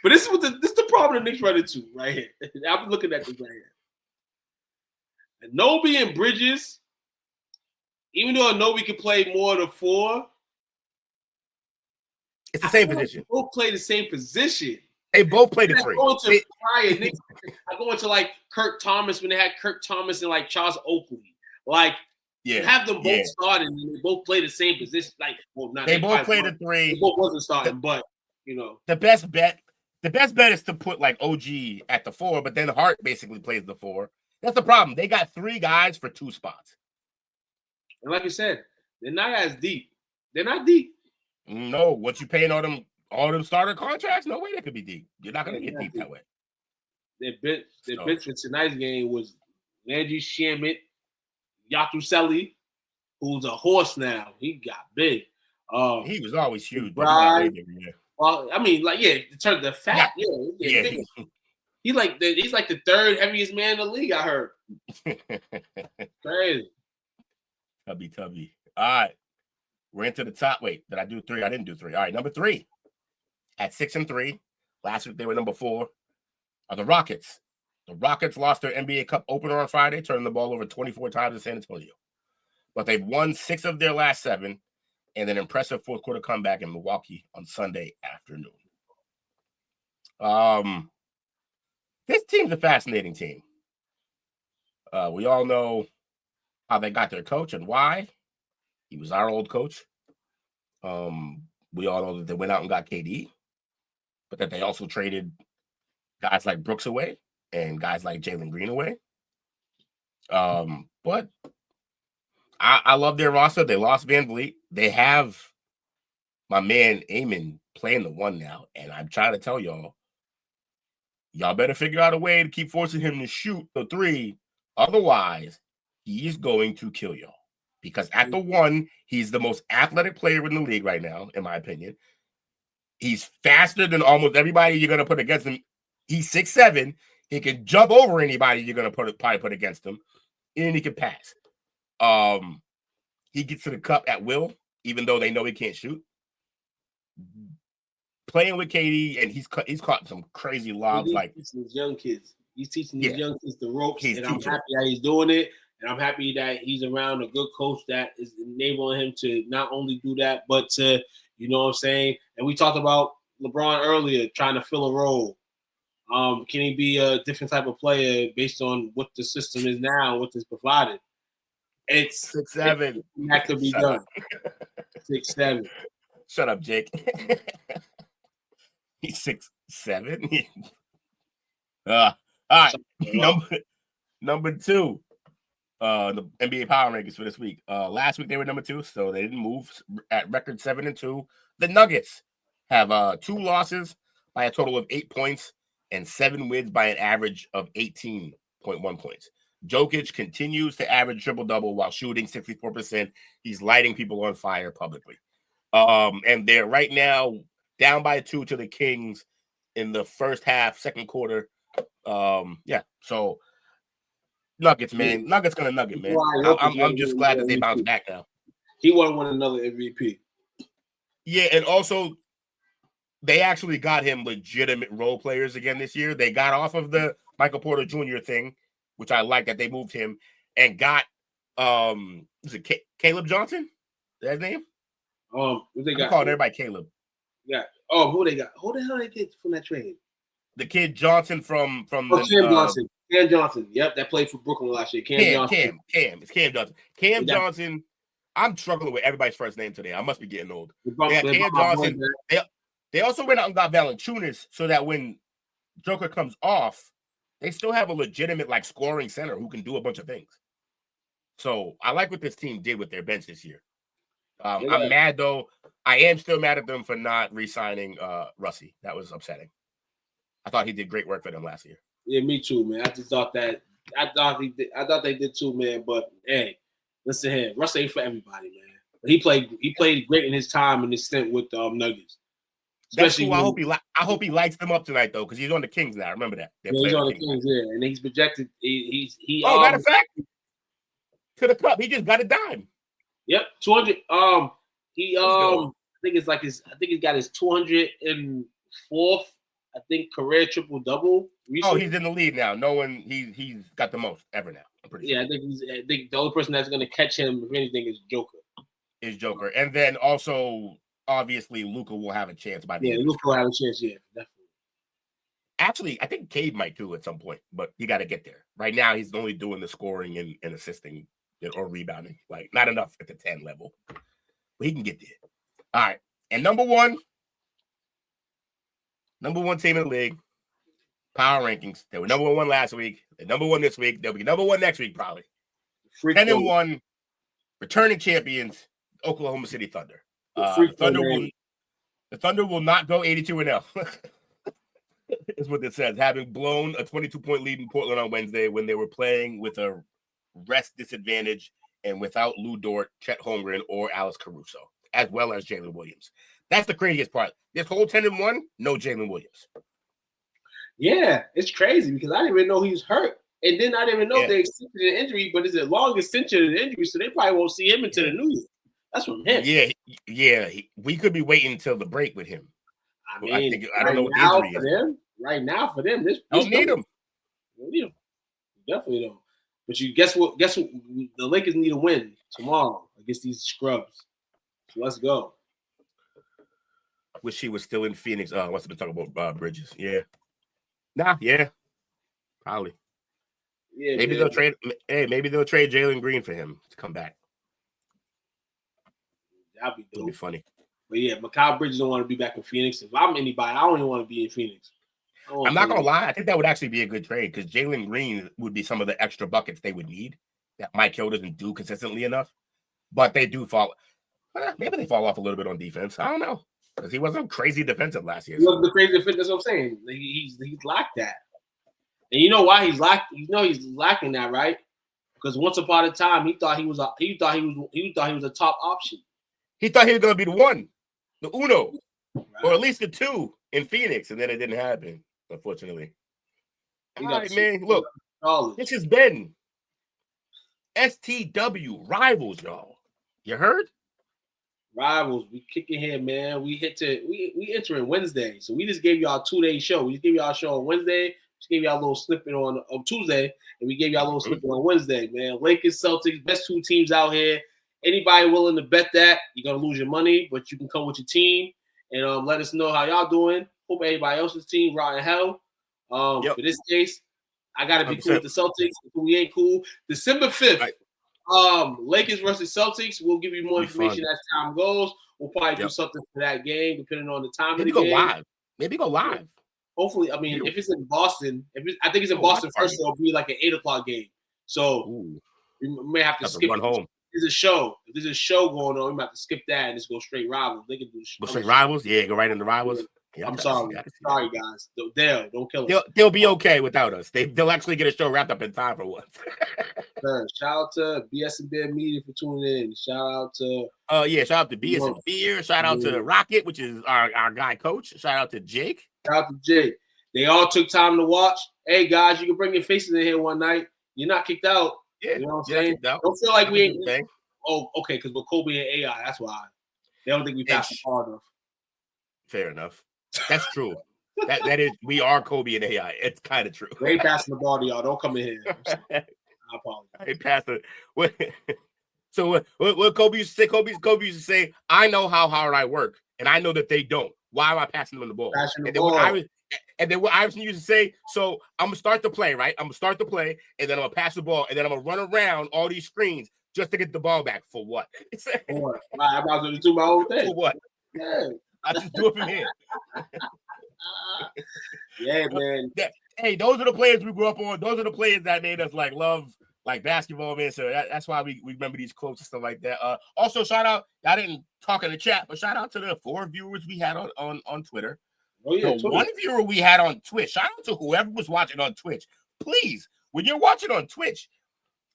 But this is the problem the Knicks run into right here. I'm looking at this right here. Anobi and Bridges, even though Anobi can play more than 4, it's the same position. They both play the same position. They both play the 3. I go into like Kirk Thomas when they had Kirk Thomas and like Charles Oakley. Like, have them both starting and they both play the same position. Like, well, not they both play the 3. They both wasn't starting, but you know, the best bet is to put like OG at the 4, but then Hart basically plays the 4. That's the problem. They got 3 guys for 2 spots. And like you said, they're not as deep. They're not deep. No, once you paying all them starter contracts, no way they could be deep. You're not going to get deep that way. Their bench for tonight's game was Landry Shamet, Yatuseli, who's a horse now. He got big. He was always huge. Well, I mean, like, in terms of the fat, he's like the 3rd heaviest man in the league, I heard. Crazy. Tubby. All right. We're into the top. Wait, did I do 3? I didn't do 3. All right, number 3 at 6-3. Last week they were number 4. Are the Rockets. The Rockets lost their NBA Cup opener on Friday, turning the ball over 24 times in San Antonio. But they've won 6 of their last 7. And an impressive fourth quarter comeback in Milwaukee on Sunday afternoon. This team's a fascinating team. We all know how they got their coach and why. He was our old coach. We all know that they went out and got KD, but that they also traded guys like Brooks away and guys like Jalen Green away. But I love their roster. They lost Van Vliet. They have my man Amon playing the 1 now. And I'm trying to tell y'all better figure out a way to keep forcing him to shoot the 3. Otherwise, he is going to kill y'all. Because at the 1, he's the most athletic player in the league right now, in my opinion. He's faster than almost everybody you're going to put against him. He's 6'7". He can jump over anybody you're going to probably put against him. And he can pass. He gets to the cup at will, even though they know he can't shoot. Playing with KD, and he's caught some crazy lobs. Like these young kids, he's teaching these young kids the ropes, and I'm happy that he's doing it. And I'm happy that he's around a good coach that is enabling him to not only do that, but to, you know what I'm saying? And we talked about LeBron earlier, trying to fill a role. Can he be a different type of player based on what the system is now, what is provided? It's 6'7". That could be done. 6'7". Shut up, Jake. He's 6'7". All right. Number 2. The NBA power rankings for this week. Last week they were number 2, so they didn't move at record 7-2. The Nuggets have 2 losses by a total of 8 points and 7 wins by an average of 18.1 points. Jokic continues to average triple-double while shooting 64%. He's lighting people on fire publicly. And they're right now down by 2 to the Kings in the first half, second quarter. So Nuggets, man. Nuggets gonna nugget, man. I'm just glad that they bounced back now. He want to win another MVP. Yeah, and also they actually got him legitimate role players again this year. They got off of the Michael Porter Jr. thing, which I like that they moved him, and got was it Caleb Johnson? Is that his name? What they got? I'm calling everybody Caleb. Yeah. Oh, who they got? Who the hell they get from that trade? The kid Johnson from Cam Johnson. Cam Johnson. Yep, that played for Brooklyn last year. Cam Johnson. It's Cam Johnson. Cam Johnson. I'm struggling with everybody's first name today. I must be getting old. Cam Johnson. They also went out and got Valanciunas so that when Joker comes off, they still have a legitimate scoring center who can do a bunch of things. So I like what this team did with their bench this year. I'm mad though. I am still mad at them for not re-signing Russie. That was upsetting. I thought he did great work for them last year. Yeah, me too, man. I just thought that. I thought they did too, man. But hey, listen here, Russ ain't for everybody, man. He played great in his time in his stint with Nuggets. Especially that's cool. I hope he lights them up tonight though, because he's on the Kings now. Remember that? He's on the Kings, and he's projected. Matter of fact, to the cup, he just got a dime. Yep, 200. I think he got his 204th. I think career triple double. Oh, he's in the lead now. No one. He's got the most ever now. I'm pretty sure. I think the only person that's going to catch him, if anything, is Joker. And then also, obviously, Luka will have a chance by the end. Yeah, Luka will have a chance. Yeah, definitely. Actually, I think Cade might too at some point, but he got to get there. Right now, he's only doing the scoring and assisting or rebounding, not enough at the 10 level, but he can get there. All right, and number one team in the league, power rankings. They were number 1 last week. They're number 1 this week. They'll be number 1 next week, probably. 10-1, returning champions, Oklahoma City Thunder. The Thunder will not go 82-0. Is what it says. Having blown a 22-point lead in Portland on Wednesday when they were playing with a rest disadvantage and without Lou Dort, Chet Holmgren, or Alex Caruso, as well as Jalen Williams. That's the craziest part. This whole 10-1, no Jalen Williams. Yeah, it's crazy because I didn't even know he was hurt. And then I didn't even know they extended the injury, but it's a long extension of the injury, so they probably won't see him until the new year. That's from him. Yeah. We could be waiting until the break with him. I mean, I don't know what the injury is. Right now, for them, this don't need him. You definitely don't. But guess what? The Lakers need a win tomorrow against these scrubs. So let's go. Wish he was still in Phoenix. What's been talking about Bridges? Yeah. Yeah. Probably. Yeah. Maybe they'll trade. Hey, maybe they'll trade Jalen Green for him to come back. That'd be dope. It'll be funny. But yeah, Mikal Bridges don't want to be back in Phoenix. If I'm anybody, I don't even want to be in Phoenix. I'm not gonna lie. I think that would actually be a good trade because Jalen Green would be some of the extra buckets they would need that Mike Hill doesn't do consistently enough. But they do fall. Maybe they fall off a little bit on defense. I don't know because he wasn't crazy defensive last year. He wasn't the crazy defense. That's what I'm saying. He's lacked that. And you know why he's lacking? You know he's lacking that, right? Because once upon a time he thought he was a top option. He thought he was gonna be the one, the uno, right, or at least the 2 in Phoenix, and then it didn't happen. Unfortunately. All right, man. Look, this has been STW rivals, y'all. You heard? Rivals, we kicking here, man. We entering Wednesday, so we just gave y'all a 2-day show. We just gave y'all a show on Wednesday. Just gave y'all a little snippet on Tuesday, and we gave y'all a little snippet on Wednesday, man. Lakers, Celtics, best 2 teams out here. Anybody willing to bet that, you're gonna lose your money, but you can come with your team and let us know how y'all doing. Hope everybody else's team riding hell. For this case, I gotta be 100%. Cool with the Celtics. If we ain't cool, December 5th. Right. Lakers versus Celtics. We'll give you more information as time goes. We'll probably do something for that game, depending on the time of the game. Maybe go live. Hopefully, I mean, if it's in Boston, I think it's in Boston first, so it'll be like an 8:00 game. So we may have to skip. Run home. If there's a show going on, we might have to skip that and just go straight rivals. They can do straight rivals. Yeah, go right into rivals. Yeah, I'm sorry, guys. Don't kill us. They'll be okay without us. They'll actually get a show wrapped up in time for once. Shout out to BS and Beer Media for tuning in. Shout out to shout out to BS and Beer. Shout out to Rocket, which is our guy coach. Shout out to Jake. Shout out to Jake. They all took time to watch. Hey guys, you can bring your faces in here one night. You're not kicked out. Yeah, you know what I'm saying? Don't feel like we ain't. Oh, okay, because we're Kobe and AI. That's why they don't think we passed the ball enough. Fair enough. That's true. that is, we are Kobe and AI. It's kind of true. They ain't passing the ball to y'all. Don't come in here. I apologize. I ain't passing. So what Kobe used to say? Kobe used to say, "I know how hard I work, and I know that they don't. Why am I passing them the ball?" And then what Iverson used to say, so I'm gonna start the play, right? I'm gonna start the play, and then I'm gonna pass the ball, and then I'm gonna run around all these screens just to get the ball back. For what? I'm about to do my own thing. For what? Yeah. I just do it from here. Yeah, man. Hey, those are the players we grew up on. Those are the players that made us love basketball, man. So that's why we remember these quotes and stuff like that. Also, shout out. I didn't talk in the chat, but shout out to the 4 viewers we had on Twitter. Oh yeah, the 1 viewer we had on Twitch. Shout out to whoever was watching on Twitch. Please, when you're watching on Twitch,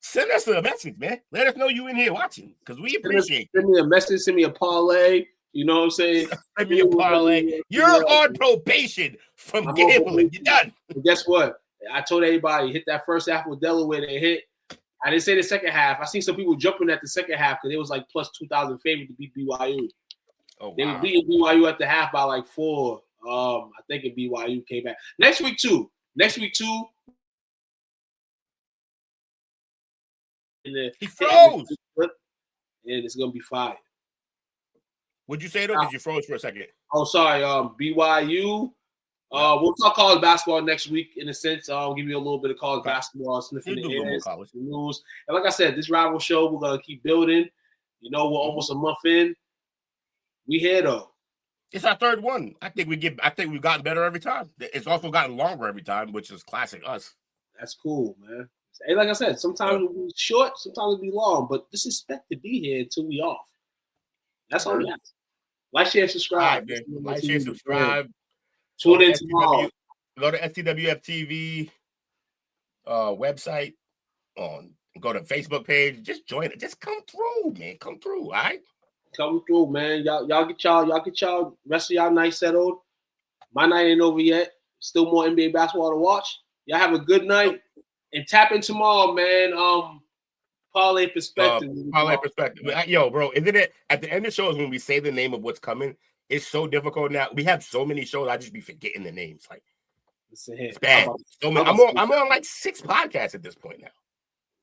send us a message, man. Let us know you in here watching because we appreciate it. Send me a message. Send me a parlay. You know what I'm saying? Send me a parlay. You're on probation from gambling. You're done. And guess what? I told everybody, hit that first half with Delaware. They hit. I didn't say the second half. I seen some people jumping at the second half because it was like plus 2,000 favorite to beat BYU. Oh, wow. They were beating BYU at the half by like 4. I think if BYU came back. Next week too. He froze. And it's going to be fire. What'd you say though? Because you froze for a second. Oh, sorry. BYU. We'll talk college basketball next week in a sense. I'll give you a little bit of college basketball, sniffing the air, the news. And like I said, this rival show, we're gonna keep building. You know, we're almost a month in. We here though. It's our 3rd one. I think we've gotten better every time. It's also gotten longer every time, which is classic us. That's cool, man. Hey, like I said, sometimes it'll be short, sometimes it'll be long, but just expect to be here until we off. That's all we have. Like, share, subscribe. Right, like, share, subscribe. Tune in tomorrow. Go to STWF TV website. Go to Facebook page. Just join it. Just come through, man. Come through, all right? Come through, man. Y'all get y'all rest of y'all night settled. My night ain't over yet. Still more NBA basketball to watch. Y'all have a good night. And tap in tomorrow, man. Parlay perspective. Yo, bro, isn't it at the end of the show is when we say the name of what's coming? It's so difficult now. We have so many shows. I just be forgetting the names. Like, it's bad. I'm on like 6 podcasts at this point now.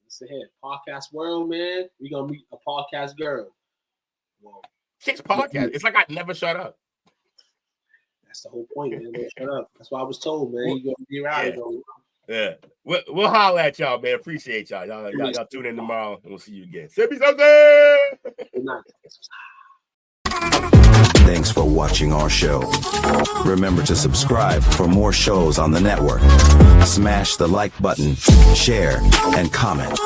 Listen here, podcast world, man. We gonna meet a podcast girl. Whoa. 6 podcasts. It's like I never shut up. That's the whole point, man. Don't shut up. That's what I was told, man. You gonna be around. Yeah. We'll holler at y'all, man. Appreciate y'all. Y'all tune in tomorrow and we'll see you again. Send me something. Good night. Thanks for watching our show. Remember to subscribe for more shows on the network. Smash the like button, share, and comment.